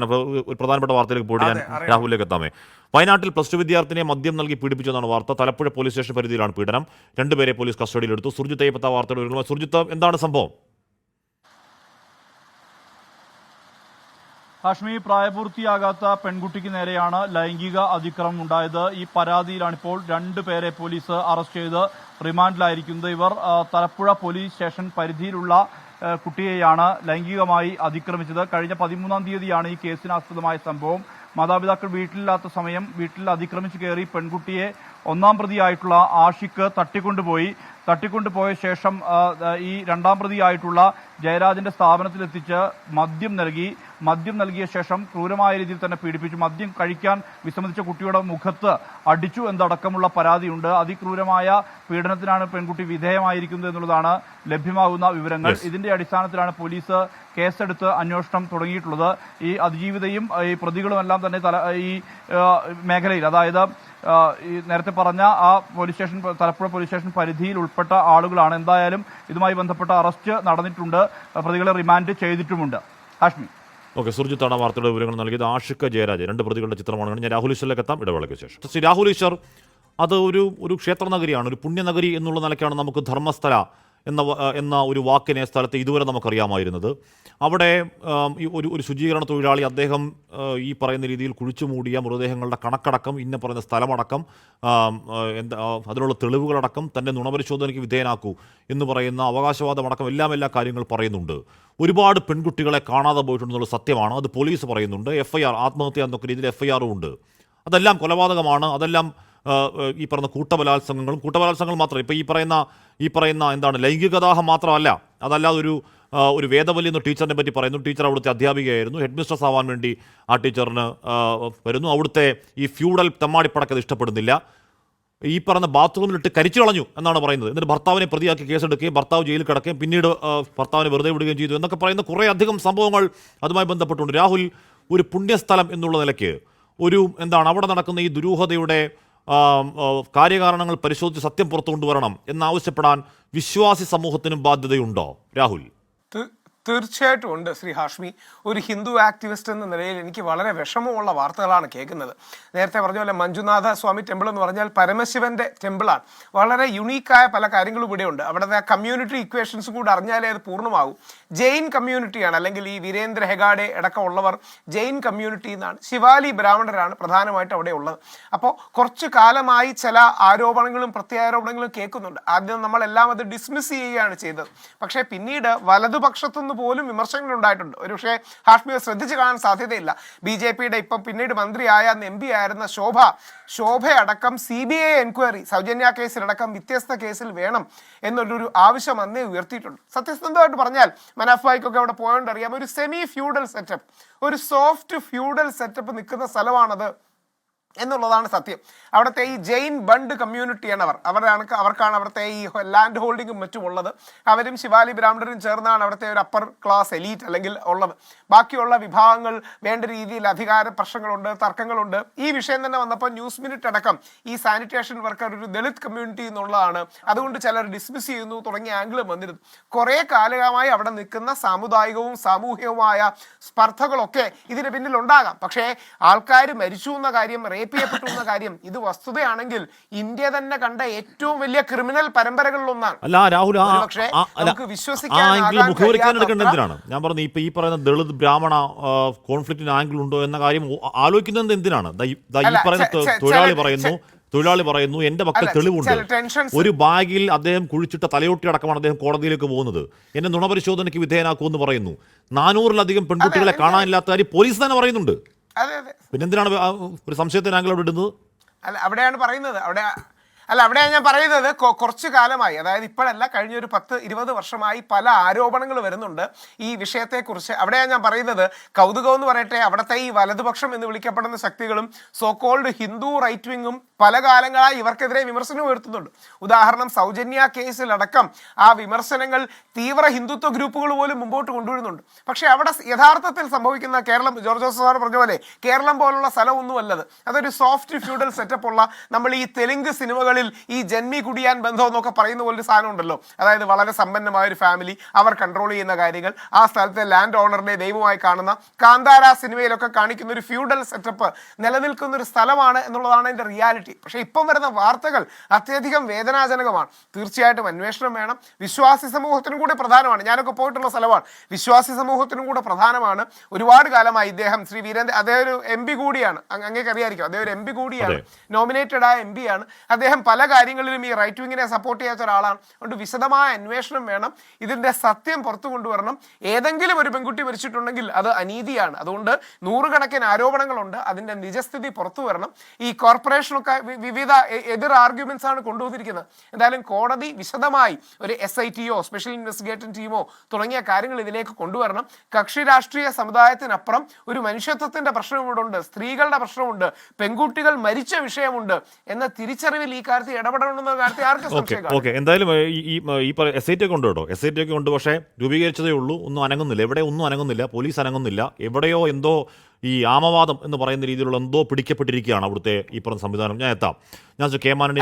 ഒരു പ്രധാനപ്പെട്ട വാർത്തയിലേക്ക് പോയിട്ട് ഞാൻ രാഹുലിലേക്ക് എത്താമേ. വയനാട്ടിൽ +2 വിദ്യാർത്ഥിനിയെ മദ്യം നൽകി പീഡിപ്പിച്ചെന്നാണ് വാർത്ത. തലപ്പുഴ പോലീസ് സ്റ്റേഷൻ പരിധിയിലാണ് പീഡനം. 2 പേരെ പോലീസ് കസ്റ്റഡിയിലെടുത്തു. സുർജിത്ത് അയ്യപ്പത്ത വാർത്തയുടെ സുർജിത്ത്, എന്താണ് സംഭവം? കാശ്മീർ പ്രായപൂർത്തിയാകാത്ത പെൺകുട്ടിക്ക് നേരെയാണ് ലൈംഗിക അതിക്രമം ഉണ്ടായത്. ഈ പരാതിയിലാണിപ്പോൾ 2 പേരെ പോലീസ് അറസ്റ്റ് ചെയ്ത് റിമാൻഡിലായിരിക്കുന്നത്. ഇവർ തലപ്പുഴ പോലീസ് സ്റ്റേഷൻ പരിധിയിലുള്ള കുട്ടിയെയാണ് ലൈംഗികമായി അതിക്രമിച്ചത്. കഴിഞ്ഞ 13-ാം തീയതിയാണ് ഈ കേസിനാസ്പദമായ സംഭവം. മാതാപിതാക്കൾ വീട്ടിലില്ലാത്ത സമയം വീട്ടിൽ അതിക്രമിച്ചു കയറി പെൺകുട്ടിയെ 1-ാം പ്രതിയായിട്ടുള്ള ആഷിഖ് തട്ടിക്കൊണ്ടുപോയ ശേഷം ഈ 2-ാം പ്രതിയായിട്ടുള്ള ജയരാജന്റെ സ്ഥാപനത്തിലെത്തിച്ച് മദ്യം നൽകിയ ശേഷം ക്രൂരമായ രീതിയിൽ തന്നെ പീഡിപ്പിച്ചു. മദ്യം കഴിക്കാൻ വിസമ്മതിച്ച കുട്ടിയുടെ മുഖത്ത് അടിച്ചു എന്നടക്കമുള്ള പരാതിയുണ്ട്. അതിക്രൂരമായ പീഡനത്തിനാണ് പെൺകുട്ടി വിധേയമായിരിക്കുന്നത് എന്നുള്ളതാണ് ലഭ്യമാകുന്ന വിവരങ്ങൾ. ഇതിന്റെ അടിസ്ഥാനത്തിലാണ് പോലീസ് കേസെടുത്ത് അന്വേഷണം തുടങ്ങിയിട്ടുള്ളത്. ഈ അതിജീവിതയും ഈ പ്രതികളുമെല്ലാം തന്നെ ഈ മേഖലയിൽ, അതായത് ഈ നേരത്തെ പറഞ്ഞ ആ police station, Thalappuzha police station പരിധിയിൽ ഉൾപ്പെട്ട ആളുകളാണ്. എന്തായാലും ഇതുമായി ബന്ധപ്പെട്ട അറസ്റ്റ് നടന്നിട്ടുണ്ട്, പ്രതികളെ റിമാൻഡ് ചെയ്തിട്ടുമുണ്ട്. ഹാഷ്മി. ഓക്കെ, സുർജിത്താണ് വാർത്തയുടെ വിവരങ്ങൾ നൽകിയത്. ആഷിഖ് ജയരാജ് 2 പ്രതികളുടെ ചിത്രമാണ്. ഞാൻ രാഹുൽ ഈശ്വറിലേക്ക് എത്താം ഇടവേളയ്ക്ക് ശേഷം. ശ്രീ രാഹുൽ ഈശ്വർ, അത് ഒരു ക്ഷേത്ര നഗരിയാണ്, ഒരു പുണ്യനഗരി എന്നുള്ള നിലയ്ക്കാണ് നമുക്ക് ധർമ്മസ്ഥല എന്ന ഒരു വാക്കിനെ സ്ഥലത്ത് ഇതുവരെ നമുക്കറിയാമായിരുന്നത്. അവിടെ ഒരു ശുചീകരണ തൊഴിലാളി, അദ്ദേഹം ഈ പറയുന്ന രീതിയിൽ കുഴിച്ചു മൂടിയ മൃതദേഹങ്ങളുടെ കണക്കടക്കം, ഇന്ന പറയുന്ന സ്ഥലമടക്കം, അതിനുള്ള തെളിവുകളടക്കം തന്നെ നുണപരിശോധനയ്ക്ക് വിധേയനാക്കൂ എന്ന് പറയുന്ന അവകാശവാദമടക്കം എല്ലാ കാര്യങ്ങൾ പറയുന്നുണ്ട്. ഒരുപാട് പെൺകുട്ടികളെ കാണാതെ പോയിട്ടുണ്ടെന്നുള്ള സത്യമാണ്. അത് പോലീസ് പറയുന്നുണ്ട്. FIR, ആത്മഹത്യ എന്നൊക്കെ രീതിയിൽ FIR ഉണ്ട്. അതെല്ലാം കൊലപാതകമാണ്. അതെല്ലാം ഈ പറയുന്ന കൂട്ടബലാത്സംഗങ്ങൾ മാത്രമല്ല, ഇപ്പോൾ ഈ പറയുന്ന എന്താണ് ലൈംഗികദാഹം മാത്രമല്ല, അതല്ലാതെ ഒരു വേദവല്ലി എന്ന ടീച്ചറിനെ പറ്റി പറയുന്നു. ടീച്ചർ അവിടുത്തെ അധ്യാപികയായിരുന്നു. ഹെഡ് മിസ്ട്രസ് ആവാൻ വേണ്ടി ആ ടീച്ചറിന് വരുന്നു. അവിടുത്തെ ഈ ഫ്യൂഡൽ തെമ്മാടിപ്പടക്കത് ഇഷ്ടപ്പെടുന്നില്ല. ഈ പറഞ്ഞ ബാത്റൂമിലിട്ട് കരിച്ചു കളഞ്ഞു എന്നാണ് പറയുന്നത്. എന്നിട്ട് ഭർത്താവിനെ പ്രതിയാക്കി കേസെടുക്കുകയും ഭർത്താവ് ജയിലിൽ കിടക്കുകയും പിന്നീട് ഭർത്താവിനെ വെറുതെ വിടുകയും ചെയ്തു എന്നൊക്കെ പറയുന്ന കുറേ അധികം സംഭവങ്ങൾ അതുമായി ബന്ധപ്പെട്ടുണ്ട്. രാഹുൽ, ഒരു പുണ്യസ്ഥലം എന്നുള്ള നിലയ്ക്ക് അവിടെ നടക്കുന്ന ഈ ദുരൂഹതയുടെ കാര്യകാരണങ്ങൾ പരിശോധിച്ച് സത്യം പുറത്തു കൊണ്ടുവരണം എന്നാവശ്യപ്പെടാൻ വിശ്വാസി സമൂഹത്തിനും ബാധ്യതയുണ്ടോ രാഹുൽ? തീർച്ചയായിട്ടും ഉണ്ട് ശ്രീ ഹാഷ്മി. ഒരു ഹിന്ദു ആക്ടിവിസ്റ്റ് എന്ന നിലയിൽ എനിക്ക് വളരെ വിഷമമുള്ള വാർത്തകളാണ് കേൾക്കുന്നത്. നേരത്തെ പറഞ്ഞ പോലെ മഞ്ജുനാഥ സ്വാമി ടെമ്പിൾ എന്ന് പറഞ്ഞാൽ പരമശിവന്റെ ടെമ്പിളാണ്. വളരെ യുണീക്കായ പല കാര്യങ്ങളും ഇവിടെയുണ്ട്. അവിടുത്തെ കമ്മ്യൂണിറ്റി ഇക്വേഷൻസും കൂടി അറിഞ്ഞാലേ അത് പൂർണ്ണമാകും. ജെയിൻ കമ്മ്യൂണിറ്റിയാണ്, അല്ലെങ്കിൽ ഈ വീരേന്ദ്ര ഹെഗാഡെ അടക്കമുള്ളവർ ജെയിൻ കമ്മ്യൂണിറ്റി എന്നാണ്. ശിവാലി ബ്രാഹ്മണരാണ് പ്രധാനമായിട്ട് അവിടെ ഉള്ളത്. അപ്പോൾ കുറച്ചു കാലമായി ചില ആരോപണങ്ങളും പ്രത്യാരോപണങ്ങളും കേൾക്കുന്നുണ്ട്. ആദ്യം നമ്മളെല്ലാം അത് ഡിസ്മിസ് ചെയ്യുകയാണ് ചെയ്തത്. പക്ഷേ പിന്നീട് വലതുപക്ഷത്തുനിന്ന് പോലും വിമർശനങ്ങൾ ഉണ്ടായിട്ടുണ്ട്. ഒരു പക്ഷേ ഹാഷ്മിയെ ശ്രദ്ധിച്ചു കാണാൻ സാധ്യതയില്ല. BJPയുടെ ഇപ്പം പിന്നീട് മന്ത്രിയായ MP ആയിരുന്ന ശോഭയടക്കം CBI എൻക്വയറി, സൗജന്യ കേസിലടക്കം വ്യത്യസ്ത കേസിൽ വേണം എന്നുള്ളൊരു ആവശ്യം അന്നേ ഉയർത്തിയിട്ടുണ്ട്. സത്യസന്ധമായിട്ട് പറഞ്ഞാൽ മനാഫ് ഭായിക്കൊക്കെ അവിടെ പോയോണ്ട് അറിയാം, ഒരു സെമി ഫ്യൂഡൽ സെറ്റപ്പ്, ഒരു സോഫ്റ്റ് ഫ്യൂഡൽ സെറ്റപ്പ് നിൽക്കുന്ന സ്ഥലമാണത് എന്നുള്ളതാണ് സത്യം. അവിടുത്തെ ഈ ജെയിൻ ബണ്ട് കമ്മ്യൂണിറ്റിയാണ് അവർക്കാണ് അവിടുത്തെ ഈ ലാൻഡ് ഹോൾഡിങ്ങും മറ്റുമുള്ളത്. അവരും ശിവാലി ബ്രാഹ്മണരും ചേർന്നാണ് അവിടുത്തെ ഒരു അപ്പർ ക്ലാസ് എലീറ്റ് അല്ലെങ്കിൽ ഉള്ളത്. ബാക്കിയുള്ള വിഭാഗങ്ങൾ വേണ്ട രീതിയിൽ അധികാര പ്രശ്നങ്ങളുണ്ട്, തർക്കങ്ങളുണ്ട്. ഈ വിഷയം തന്നെ വന്നപ്പോൾ ന്യൂസ് മിനിറ്റ് അടക്കം ഈ സാനിറ്റേഷൻ വർക്കർ ഒരു ദളിത് കമ്മ്യൂണിറ്റി എന്നുള്ളതാണ്, അതുകൊണ്ട് ചിലർ ഡിസ്മിസ് ചെയ്യുന്നു തുടങ്ങിയ ആംഗിളും വന്നിരുന്നു. കുറേ കാലമായി അവിടെ നിൽക്കുന്ന സാമുദായികവും സാമൂഹികവുമായ സ്പർദ്ധകളൊക്കെ ഇതിന് പിന്നിൽ ഉണ്ടാകാം. പക്ഷേ ആൾക്കാർ മരിച്ചു എന്ന കാര്യം, ചെയ്യപ്പെട്ടു എന്ന കാര്യം, ഇത് വസ്തുതയാണെങ്കിൽ ഇന്ത്യ തന്നെ കണ്ട ഏറ്റവും വലിയ ക്രിമിനൽ പരമ്പരകളിലൊന്നാണ്. അല്ല രാഹുൽ, നമുക്ക് വിശ്വസിക്കാൻ എന്തിനാണ് ഞാൻ പറഞ്ഞു ഈ പറയുന്ന ദളിത് ബ്രാഹ്മണ കോൺഫ്ലിക്റ്റിന് ആംഗിൾ ഉണ്ടോ എന്ന കാര്യം ആലോചിക്കുന്നത് എന്തിനാണ്? ഈ പറയുന്ന തൊഴിലാളി പറയുന്നു എന്റെ പക്കൽ തെളിവുണ്ട്. ഒരു ബാഗിൽ അദ്ദേഹം കുഴിച്ചിട്ട തലയോട്ടി അടക്കമാണ് അദ്ദേഹം കോടതിയിലേക്ക് പോകുന്നത്. എന്നെ നുണപരിശോധനയ്ക്ക് വിധേയനാക്കുമെന്ന് പറയുന്നു. 400-ലധികം പെൺകുട്ടികളെ കാണാനില്ലാത്ത കാര്യം പോലീസ് തന്നെ പറയുന്നുണ്ട്. പിന്നെന്തിനാണ് ഒരു സംശയത്തിന് ആംഗിൾ അവിടെ ഇടുന്നത്? അവിടെയാണ് ഞാൻ പറയുന്നത് കുറച്ചു കാലമായി, അതായത് ഇപ്പോഴല്ല, കഴിഞ്ഞൊരു 10-20 വർഷമായി പല ആരോപണങ്ങൾ വരുന്നുണ്ട് ഈ വിഷയത്തെക്കുറിച്ച്. അവിടെയാണ് ഞാൻ പറയുന്നത്, കൗതുകം എന്ന് പറയട്ടെ, അവിടുത്തെ ഈ വലതുപക്ഷം എന്ന് വിളിക്കപ്പെടുന്ന ശക്തികളും സോകോൾഡ് ഹിന്ദു റൈറ്റ് വിങ്ങും പല കാലങ്ങളായി ഇവർക്കെതിരെ വിമർശനം ഉയർത്തുന്നുണ്ട്. ഉദാഹരണം, സൗജന്യ കേസിലടക്കം ആ വിമർശനങ്ങൾ തീവ്ര ഹിന്ദുത്വ ഗ്രൂപ്പുകൾ പോലും മുമ്പോട്ട് കൊണ്ടുവരുന്നുണ്ട്. പക്ഷേ അവിടെ യഥാർത്ഥത്തിൽ സംഭവിക്കുന്ന കേരളം, ജോർജ് സാർ പറഞ്ഞ പോലെ കേരളം പോലുള്ള സ്ഥലമൊന്നുമല്ലത്. അതൊരു സോഫ്റ്റ് ഫ്യൂഡൽ സെറ്റപ്പ് ഉള്ള, നമ്മൾ ഈ തെലുങ്ക് സിനിമകൾ സിനിമകളിൽ ഈ ജന്മി കുടിയാൻ ബന്ധം എന്നൊക്കെ പറയുന്ന പോലൊരു സാധനം ഉണ്ടല്ലോ, അതായത് വളരെ സമ്പന്നമായ ഒരു ഫാമിലി, അവർ കൺട്രോൾ ചെയ്യുന്ന കാര്യങ്ങൾ, ആ സ്ഥലത്തെ ലാൻഡ് ഓണറിനെ ദൈവമായി കാണുന്ന കാന്താര സിനിമയിലൊക്കെ കാണിക്കുന്ന ഒരു ഫ്യൂഡൽ സെറ്റപ്പ് നിലനിൽക്കുന്ന ഒരു സ്ഥലമാണ് എന്നുള്ളതാണ് എൻ്റെ റിയാലിറ്റി. പക്ഷേ ഇപ്പം വരുന്ന വാർത്തകൾ അത്യധികം വേദനാജനകമാണ്. തീർച്ചയായിട്ടും അന്വേഷണം വേണം. വിശ്വാസി സമൂഹത്തിനും കൂടെ പ്രധാനമാണ്. ഞാനൊക്കെ പോയിട്ടുള്ള സ്ഥലമാണ്. വിശ്വാസി സമൂഹത്തിനും കൂടെ പ്രധാനമാണ്. ഒരുപാട് കാലമായി ഇദ്ദേഹം ശ്രീ വീരേന്ദ്ര, അദ്ദേഹം ഒരു MP കൂടിയാണ്, അങ്ങേക്ക് അറിയായിരിക്കും, അദ്ദേഹം ഒരു MP കൂടിയാണ്, നോമിനേറ്റഡ് ആയ MP ആണ്. അദ്ദേഹം പല കാര്യങ്ങളിലും ഈ റൈറ്റ് വിങ്ങിനെ സപ്പോർട്ട് ചെയ്യാത്ത ഒരാളാണ്. അതുകൊണ്ട് വിശദമായ അന്വേഷണം വേണം. ഇതിന്റെ സത്യം പുറത്തു കൊണ്ടുവരണം. ഏതെങ്കിലും ഒരു പെൺകുട്ടി മരിച്ചിട്ടുണ്ടെങ്കിൽ അത് അനീതിയാണ്. അതുകൊണ്ട് നൂറുകണക്കിന് ആരോപണങ്ങളുണ്ട്. അതിന്റെ നിജസ്ഥിതി പുറത്തു വരണം. ഈ കോർപ്പറേഷനൊക്കെ വിവിധ എതിർ ആർഗ്യുമെന്റ്സ് ആണ് കൊണ്ടുവന്നിരിക്കുന്നത്. എന്തായാലും കോടതി വിശദമായി ഒരു SIT-യോ സ്പെഷ്യൽ ഇൻവെസ്റ്റിഗേറ്റിംഗ് ടീമോ തുടങ്ങിയ കാര്യങ്ങൾ ഇതിലേക്ക് കൊണ്ടുവരണം. കക്ഷി രാഷ്ട്രീയ സമുദായത്തിനപ്പുറം ഒരു മനുഷ്യത്വത്തിന്റെ പ്രശ്നം ഇവിടെ ഉണ്ട്, സ്ത്രീകളുടെ പ്രശ്നമുണ്ട്, പെൺകുട്ടികൾ മരിച്ച വിഷയമുണ്ട് എന്ന തിരിച്ചറിവിൽ ഈ കാര്യത്തിൽ ഇടപെടണമെന്ന കാര്യത്തിൽ ആർക്കും സംശയം. എന്തായാലും ഈ SIT ഒക്കെ ഉണ്ട് കേട്ടോ, SIT ഒക്കെ ഉണ്ട്. പക്ഷേ രൂപീകരിച്ചതേ ഉള്ളൂ, ഒന്നും അനങ്ങുന്നില്ല. എവിടെ ഒന്നും അനങ്ങുന്നില്ല, പോലീസ് അനങ്ങുന്നില്ല. എവിടെയോ എന്തോ ഈ ആമവാദം എന്ന് പറയുന്ന രീതിയിലുള്ള എന്തോ പിടിക്കപ്പെട്ടിരിക്കുകയാണ് അവിടുത്തെ ഈ പറഞ്ഞ സംവിധാനം. ഞാൻ എത്താം. ഞാൻ കെ മാനണി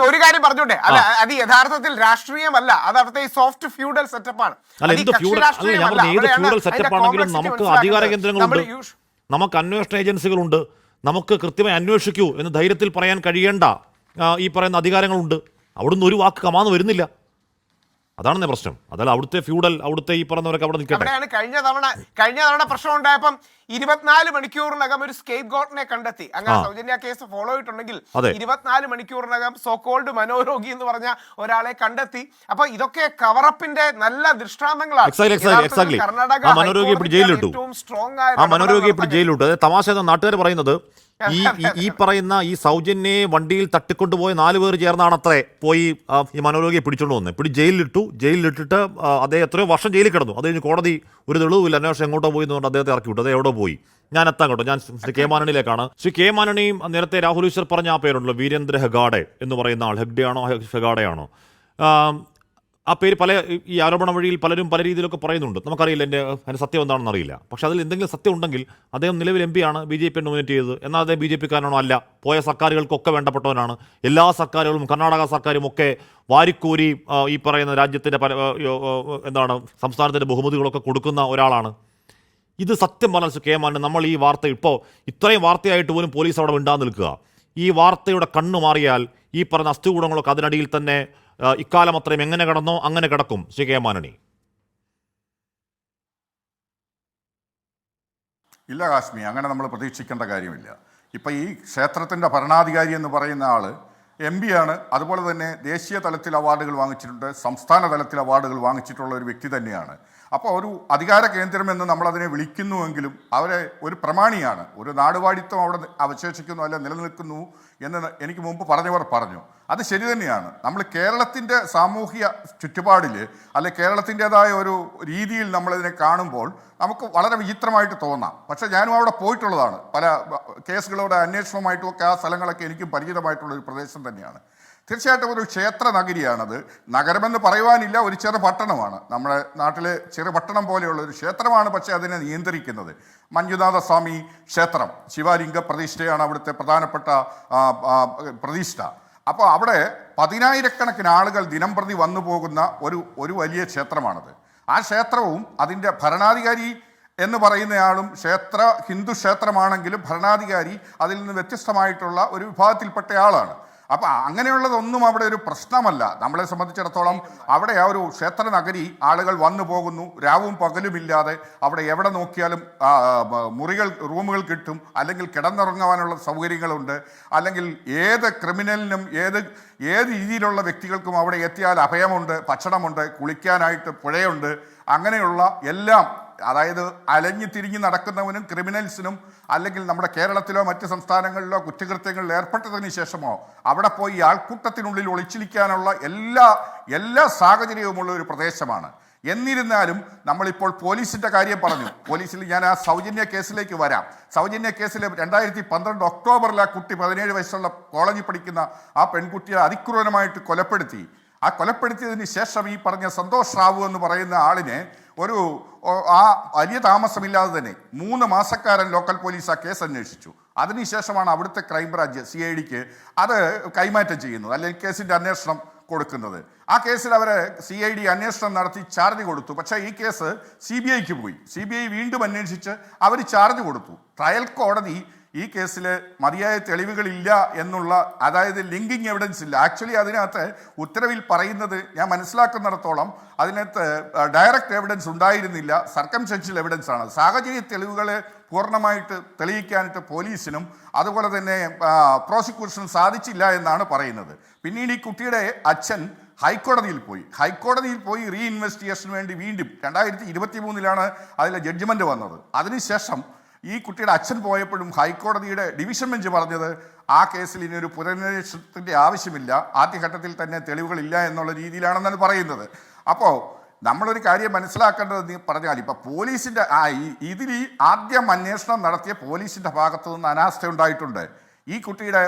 ഒരു കാര്യം പറഞ്ഞോട്ടെ, അത് യഥാർത്ഥത്തിൽ രാഷ്ട്രീയമല്ല, അത് അവിടുത്തെ സോഫ്റ്റ് ഫ്യൂഡൽ സെറ്റപ്പാണ്. അല്ല, എന്ത് ഫ്യൂഡൽ, ഞാൻ പറഞ്ഞ ഏത് ഫ്യൂഡൽ സെറ്റപ്പ് ആണെങ്കിലും നമുക്ക് അധികാര കേന്ദ്രങ്ങളുണ്ട്, നമുക്ക് അന്വേഷണ ഏജൻസികളുണ്ട്, നമുക്ക് കൃത്യമായി അന്വേഷിക്കൂ എന്ന് ധൈര്യത്തിൽ പറയാൻ കഴിയേണ്ട ഈ പറയുന്ന അധികാരങ്ങളുണ്ട്. അവിടുന്ന് ഒരു വാക്ക് കമാന്ന് വരുന്നില്ല. അതാണ് പ്രശ്നം. അതല്ല അവിടുത്തെ ഫ്യൂഡൽ, അവിടുത്തെ ഈ പറഞ്ഞവരൊക്കെ അവിടെ നിൽക്കട്ടെ. കഴിഞ്ഞ തവണ പ്രശ്നം ഉണ്ടായപ്പം 24 മണിക്കൂറിനകം ഒരു സ്കേപ്പ് ഗോട്ടിനെ കണ്ടെത്തി. അങ്ങനെ സൗജന്യ കേസ് ഫോളോ ചെയ്തിട്ടുണ്ടെങ്കിൽ 24 മണിക്കൂറിനകം സോക്കോൾഡ് മനോരോഗി എന്ന് പറഞ്ഞ ഒരാളെ കണ്ടെത്തി. അപ്പൊ ഇതൊക്കെ കവറപ്പിന്റെ നല്ല ദൃഷ്ടാന്തങ്ങളാണ്. കർണാടക ഏറ്റവും സ്ട്രോങ് ആയ മനോരോഗിയെ ജയിലിട്ടു. അതായത് തമാശ നാട്ടുകാർ പറയുന്നത് ഈ പറയുന്ന ഈ സൗജന്യെ വണ്ടിയിൽ തട്ടിക്കൊണ്ടുപോയ 4 പേർ ചേർന്നാണ് അത്രേ പോയി ഈ മനോരോഗിയെ പിടിച്ചോണ്ട് വന്നത്. ജയിലിലിട്ടിട്ട് അദ്ദേഹം എത്രയോ വർഷം ജയിലിൽ കിടന്നു. അത് കഴിഞ്ഞ് കോടതി ഒരു തെളിവില്ല, അന്വേഷണം എങ്ങോട്ടോ പോയി എന്ന് പറഞ്ഞാൽ അദ്ദേഹത്തെ ഇറക്കി വിട്ടു. അത് എവിടെ പോയി? ഞാൻ എത്താൻ കേട്ടോ. ഞാൻ ശ്രീ കെ മാനണിയിലേക്കാണ്. ശ്രീ കെ മാനണിയും നേരത്തെ രാഹുൽ ഈശ്വർ പറഞ്ഞ ആ പേരുണ്ടല്ലോ, വീരേന്ദ്ര ഹെഗാഡെ എന്ന് പറയുന്ന ആൾ, ഹെഗ്ഡെ ആണോ ഹെഗാഡെ ആണോ, ആ പേര് പല ഈ ആരോപണ വഴിയിൽ പലരും പല രീതിയിലൊക്കെ പറയുന്നുണ്ട്. നമുക്കറിയില്ല അതിൻ്റെ സത്യം എന്താണെന്ന് അറിയില്ല. പക്ഷേ അതിൽ എന്തെങ്കിലും സത്യം ഉണ്ടെങ്കിൽ അദ്ദേഹം നിലവിൽ MP ആണ്, BJP നോമിനേറ്റ് ചെയ്തത്. എന്നാൽ അദ്ദേഹം BJP-കാരനാണോ? അല്ല. പോയ സർക്കാരുകൾക്കൊക്കെ വേണ്ടപ്പെട്ടവനാണ്. എല്ലാ സർക്കാരുകളും കർണാടക സർക്കാരും ഒക്കെ വാരിക്കോരി ഈ പറയുന്ന രാജ്യത്തിൻ്റെ സംസ്ഥാനത്തിൻ്റെ ബഹുമതികളൊക്കെ കൊടുക്കുന്ന ഒരാളാണ്. ഇത് സത്യം പറഞ്ഞാൽ കെ മാനൻ, നമ്മൾ ഈ വാർത്ത ഇപ്പോൾ ഇത്രയും വാർത്തയായിട്ട് പോലും പോലീസ് അവിടെ മിണ്ടാതെ നിൽക്കുക. ഈ വാർത്തയുടെ കണ്ണു മാറിയാൽ ഈ പറഞ്ഞ അസ്ഥികൂടങ്ങളൊക്കെ അതിനടിയിൽ തന്നെ ഇക്കാലം അത്രയും എങ്ങനെ കിടന്നോ അങ്ങനെ കിടക്കും. ശ്രീ കെ മാനണി. ഇല്ല കാശ്മി, അങ്ങനെ നമ്മൾ പ്രതീക്ഷിക്കേണ്ട കാര്യമില്ല. ഇപ്പം ഈ ക്ഷേത്രത്തിൻ്റെ ഭരണാധികാരി എന്ന് പറയുന്ന ആൾ MP ആണ്. അതുപോലെ തന്നെ ദേശീയ തലത്തിൽ അവാർഡുകൾ വാങ്ങിച്ചിട്ടുണ്ട്, സംസ്ഥാന തലത്തിൽ അവാർഡുകൾ വാങ്ങിച്ചിട്ടുള്ള ഒരു വ്യക്തി തന്നെയാണ്. അപ്പോൾ ഒരു അധികാര കേന്ദ്രം എന്ന് നമ്മളതിനെ വിളിക്കുന്നുവെങ്കിലും അവരെ ഒരു പ്രമാണിയാണ്. ഒരു നാടുവാഴിത്വം അവിടെ അവശേഷിക്കുന്നു അല്ല നിലനിൽക്കുന്നു എന്ന് എനിക്ക് മുമ്പ് പറഞ്ഞവർ പറഞ്ഞു. അത് ശരി തന്നെയാണ്. നമ്മൾ കേരളത്തിൻ്റെ സാമൂഹ്യ ചുറ്റുപാടിൽ അല്ലെ കേരളത്തിൻ്റെതായ ഒരു രീതിയിൽ നമ്മളിതിനെ കാണുമ്പോൾ നമുക്ക് വളരെ വിചിത്രമായിട്ട് തോന്നാം. പക്ഷേ ഞാനും അവിടെ പോയിട്ടുള്ളതാണ്. പല കേസുകളുടെ അന്വേഷണവുമായിട്ടും ഒക്കെ ആ സ്ഥലങ്ങളൊക്കെ എനിക്കും പരിചിതമായിട്ടുള്ളൊരു പ്രദേശം തന്നെയാണ്. തീർച്ചയായിട്ടും ഒരു ക്ഷേത്ര നഗരിയാണത്. നഗരമെന്ന് പറയുവാനില്ല, ഒരു ചെറു പട്ടണമാണ്. നമ്മുടെ നാട്ടിലെ ചെറു പട്ടണം പോലെയുള്ള ഒരു ക്ഷേത്രമാണ്. പക്ഷേ അതിനെ നിയന്ത്രിക്കുന്നത് മഞ്ജുനാഥ സ്വാമി ക്ഷേത്രം, ശിവലിംഗ പ്രതിഷ്ഠയാണ് അവിടുത്തെ പ്രധാനപ്പെട്ട പ്രതിഷ്ഠ. അപ്പോൾ അവിടെ 10,000-കണക്കിന് ആളുകൾ ദിനംപ്രതി വന്നു പോകുന്ന ഒരു വലിയ ക്ഷേത്രമാണത്. ആ ക്ഷേത്രവും അതിൻ്റെ ഭരണാധികാരി എന്ന് പറയുന്നയാളും ഹിന്ദു ക്ഷേത്രമാണെങ്കിലും ഭരണാധികാരി അതിൽ നിന്ന് വ്യത്യസ്തമായിട്ടുള്ള ഒരു വിഭാഗത്തിൽപ്പെട്ട ആളാണ്. അപ്പം അങ്ങനെയുള്ളതൊന്നും അവിടെ ഒരു പ്രശ്നമല്ല. നമ്മളെ സംബന്ധിച്ചിടത്തോളം അവിടെ ആ ഒരു ക്ഷേത്ര നഗരി ആളുകൾ വന്നു പോകുന്നു, രാവും പകലുമില്ലാതെ. അവിടെ എവിടെ നോക്കിയാലും റൂമുകൾ കിട്ടും, അല്ലെങ്കിൽ കിടന്നുറങ്ങാനുള്ള സൗകര്യങ്ങളുണ്ട്, അല്ലെങ്കിൽ ഏത് ക്രിമിനലിനും ഏത് രീതിയിലുള്ള വ്യക്തികൾക്കും അവിടെ എത്തിയാൽ അഭയമുണ്ട്, ഭക്ഷണമുണ്ട്, കുളിക്കാനായിട്ട് പുഴയുണ്ട്. അങ്ങനെയുള്ള എല്ലാം, അതായത് അലഞ്ഞു തിരിഞ്ഞ് നടക്കുന്നവനും ക്രിമിനൽസിനും അല്ലെങ്കിൽ നമ്മുടെ കേരളത്തിലോ മറ്റ് സംസ്ഥാനങ്ങളിലോ കുറ്റകൃത്യങ്ങളിൽ ഏർപ്പെട്ടതിന് ശേഷമോ അവിടെ പോയി ആൾക്കൂട്ടത്തിനുള്ളിൽ ഒളിച്ചിരിക്കാനുള്ള എല്ലാ സാഹചര്യവുമുള്ള ഒരു പ്രദേശമാണ്. എന്നിരുന്നാലും നമ്മളിപ്പോൾ പോലീസിൻ്റെ കാര്യം പറഞ്ഞു. പോലീസിൽ ഞാൻ ആ സൗജന്യ കേസിലേക്ക് വരാം. സൗജന്യ കേസിൽ 2012 ഒക്ടോബറിൽ ആ കുട്ടി 17 വയസ്സുള്ള കോളേജിൽ പഠിക്കുന്ന ആ പെൺകുട്ടിയെ അതിക്രൂരമായിട്ട് കൊലപ്പെടുത്തി. ആ കൊലപ്പെടുത്തിയതിന് ശേഷം ഈ പറഞ്ഞ സന്തോഷ് റാവു എന്ന് പറയുന്ന ആളിനെ ആ വലിയ താമസമില്ലാതെ തന്നെ 3 മാസക്കാരൻ ലോക്കൽ പോലീസ് ആ കേസ് അന്വേഷിച്ചു. അതിനുശേഷമാണ് അവിടുത്തെ ക്രൈംബ്രാഞ്ച് CIDക്ക് അത് കൈമാറ്റം ചെയ്യുന്നത്, അല്ലെങ്കിൽ കേസിൻ്റെ അന്വേഷണം കൊടുക്കുന്നത്. ആ കേസിൽ അവരെ CID അന്വേഷണം നടത്തി ചാർജ് കൊടുത്തു. പക്ഷേ ഈ കേസ് CBIക്ക് പോയി. CBI വീണ്ടും അന്വേഷിച്ച് അവർ ചാർജ് കൊടുത്തു. ട്രയൽ കോടതി ഈ കേസിൽ മതിയായ തെളിവുകളില്ല എന്നുള്ള, അതായത് ലിങ്കിങ് എവിഡൻസ് ഇല്ല. ആക്ച്വലി അതിനകത്ത് ഉത്തരവിൽ പറയുന്നത്, ഞാൻ മനസ്സിലാക്കുന്നിടത്തോളം അതിനകത്ത് ഡയറക്റ്റ് എവിഡൻസ് ഉണ്ടായിരുന്നില്ല, സർക്കംസ്റ്റൻഷ്യൽ എവിഡൻസ് ആണ്. സാഹചര്യ തെളിവുകളെ പൂർണ്ണമായിട്ട് തെളിയിക്കാനായിട്ട് പോലീസിനും അതുപോലെ തന്നെ പ്രോസിക്യൂഷനും സാധിച്ചില്ല എന്നാണ് പറയുന്നത്. പിന്നീട് ഈ കുട്ടിയുടെ അച്ഛൻ ഹൈക്കോടതിയിൽ പോയി റീ ഇൻവെസ്റ്റിഗേഷന് വേണ്ടി വീണ്ടും 2023 അതിലെ ജഡ്ജ്മെൻറ്റ് വന്നത്. അതിനുശേഷം ഈ കുട്ടിയുടെ അച്ഛൻ പോയപ്പോഴും ഹൈക്കോടതിയുടെ ഡിവിഷൻ ബെഞ്ച് പറഞ്ഞത് ആ കേസിൽ ഇനി ഒരു പുനരന്വേഷണത്തിൻ്റെ ആവശ്യമില്ല, ആദ്യഘട്ടത്തിൽ തന്നെ തെളിവുകളില്ല എന്നുള്ള രീതിയിലാണെന്നാണ് പറയുന്നത്. അപ്പോൾ നമ്മളൊരു കാര്യം മനസ്സിലാക്കേണ്ടത് പറഞ്ഞാൽ, ഇപ്പം പോലീസിൻ്റെ ഇതിൽ ആദ്യം അന്വേഷണം നടത്തിയ പോലീസിൻ്റെ ഭാഗത്തു നിന്ന് അനാസ്ഥ ഉണ്ടായിട്ടുണ്ട്. ഈ കുട്ടിയുടെ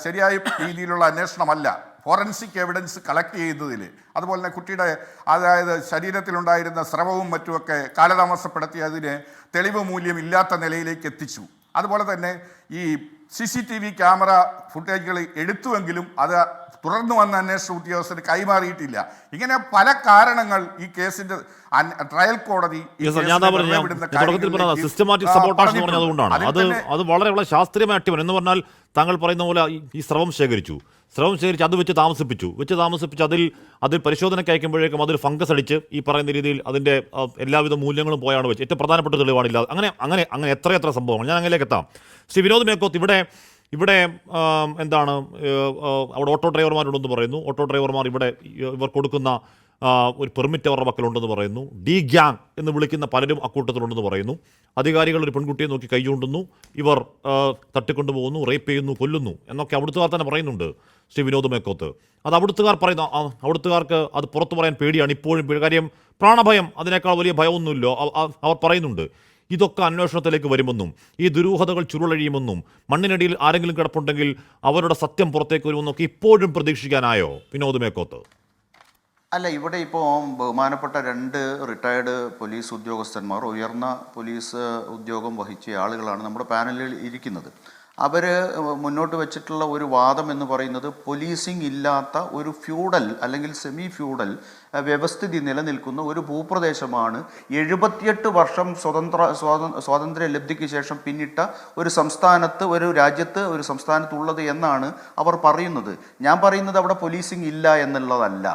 ശരിയായ രീതിയിലുള്ള അന്വേഷണമല്ല, ഫോറൻസിക് എവിഡൻസ് കളക്ട് ചെയ്യുന്നതിൽ, അതുപോലെ തന്നെ കുട്ടിയുടെ അതായത് ശരീരത്തിലുണ്ടായിരുന്ന സ്രവവും മറ്റുമൊക്കെ കാലതാമസപ്പെടുത്തി അതിന് തെളിവ് മൂല്യം ഇല്ലാത്ത നിലയിലേക്ക് എത്തിച്ചു. അതുപോലെ തന്നെ ഈ CCTV ക്യാമറ ഫുട്ടേജുകൾ എടുത്തുവെങ്കിലും അത് തുടർന്ന് വന്ന അന്വേഷണ ഉദ്യോഗസ്ഥന് കൈമാറിയിട്ടില്ല. ഇങ്ങനെ പല കാരണങ്ങൾ ഈ കേസിന്റെ ട്രയൽ കോടതി സിസ്റ്റമാറ്റിക് സബോട്ടാജ് എന്ന് പറഞ്ഞത് അതുകൊണ്ടാണ്. അത് വളരെ വളരെ ശാസ്ത്രീയമായ അട്ടിമറി എന്ന് പറഞ്ഞാൽ താങ്കൾ പറയുന്ന പോലെ ഈ സ്രവം ശേഖരിച്ച് അത് വെച്ച് താമസിപ്പിച്ച് അതിൽ പരിശോധനയ്ക്ക് അയക്കുമ്പോഴേക്കും അതിൽ ഫംഗസ് അടിച്ച് ഈ പറയുന്ന രീതിയിൽ അതിൻ്റെ എല്ലാവിധ മൂല്യങ്ങളും പോയാണ് വെച്ച് ഏറ്റവും പ്രധാനപ്പെട്ട തെളിവാണില്ല. അങ്ങനെ എത്രയെത്ര സംഭവങ്ങൾ. ഞാൻ അങ്ങനെയൊക്കെ എത്താം. ശ്രീ വിനോദ് മേക്കോത്ത്, ഇവിടെ എന്താണ് അവിടെ ഓട്ടോ ഡ്രൈവർമാരുണ്ടെന്ന് പറയുന്നു. ഓട്ടോ ഡ്രൈവർമാർ ഇവർ കൊടുക്കുന്ന ഒരു പെർമിറ്റ് അവരുടെ പക്കലുണ്ടെന്ന് പറയുന്നു. ഡി ഗ്യാങ് എന്ന് വിളിക്കുന്ന പലരും അക്കൂട്ടത്തിലുണ്ടെന്ന് പറയുന്നു. അധികാരികൾ ഒരു പെൺകുട്ടിയെ നോക്കി കൈ ചൂണ്ടുന്നു, ഇവർ തട്ടിക്കൊണ്ടുപോകുന്നു, റേപ്പ് ചെയ്യുന്നു, കൊല്ലുന്നു എന്നൊക്കെ അവിടുത്തുകാർ തന്നെ പറയുന്നുണ്ട്. ശ്രീ വിനോദ് മേക്കോത്ത്, അത് അവിടുത്തുകാർക്ക് അത് പുറത്തു പറയാൻ പേടിയാണ് ഇപ്പോഴും. കാര്യം പ്രാണഭയം, അതിനേക്കാൾ വലിയ ഭയമൊന്നുമില്ലോ. അവർ പറയുന്നുണ്ട് ഇതൊക്കെ അന്വേഷണത്തിലേക്ക് വരുമെന്നും ഈ ദുരൂഹതകൾ ചുരുളഴിയുമെന്നും മണ്ണിനടിയിൽ ആരെങ്കിലും കിടപ്പുണ്ടെങ്കിൽ അവരുടെ സത്യം പുറത്തേക്ക് വരുമെന്നൊക്കെ ഇപ്പോഴും പ്രതീക്ഷിക്കാനായോ വിനോദ് മേക്കോത്ത്? അല്ല, ഇവിടെ ഇപ്പോൾ ബഹുമാനപ്പെട്ട 2 റിട്ടയർഡ് പോലീസ് ഉദ്യോഗസ്ഥന്മാർ, ഉയർന്ന പോലീസ് ഉദ്യോഗം വഹിച്ച ആളുകളാണ് നമ്മുടെ പാനലിൽ ഇരിക്കുന്നത്. അവർ മുന്നോട്ട് വെച്ചിട്ടുള്ള ഒരു വാദം എന്ന് പറയുന്നത് പോലീസിംഗ് ഇല്ലാത്ത ഒരു ഫ്യൂഡൽ അല്ലെങ്കിൽ സെമി ഫ്യൂഡൽ വ്യവസ്ഥിതി നിലനിൽക്കുന്ന ഒരു ഭൂപ്രദേശമാണ് 78 വർഷം സ്വാതന്ത്ര്യ ലബ്ധിക്ക് ശേഷം പിന്നിട്ട ഒരു സംസ്ഥാനത്ത്, ഒരു രാജ്യത്ത്, ഒരു സംസ്ഥാനത്തുള്ളത് എന്നാണ് അവർ പറയുന്നത്. ഞാൻ പറയുന്നത് അവിടെ പോലീസിംഗ് ഇല്ല എന്നുള്ളതല്ല,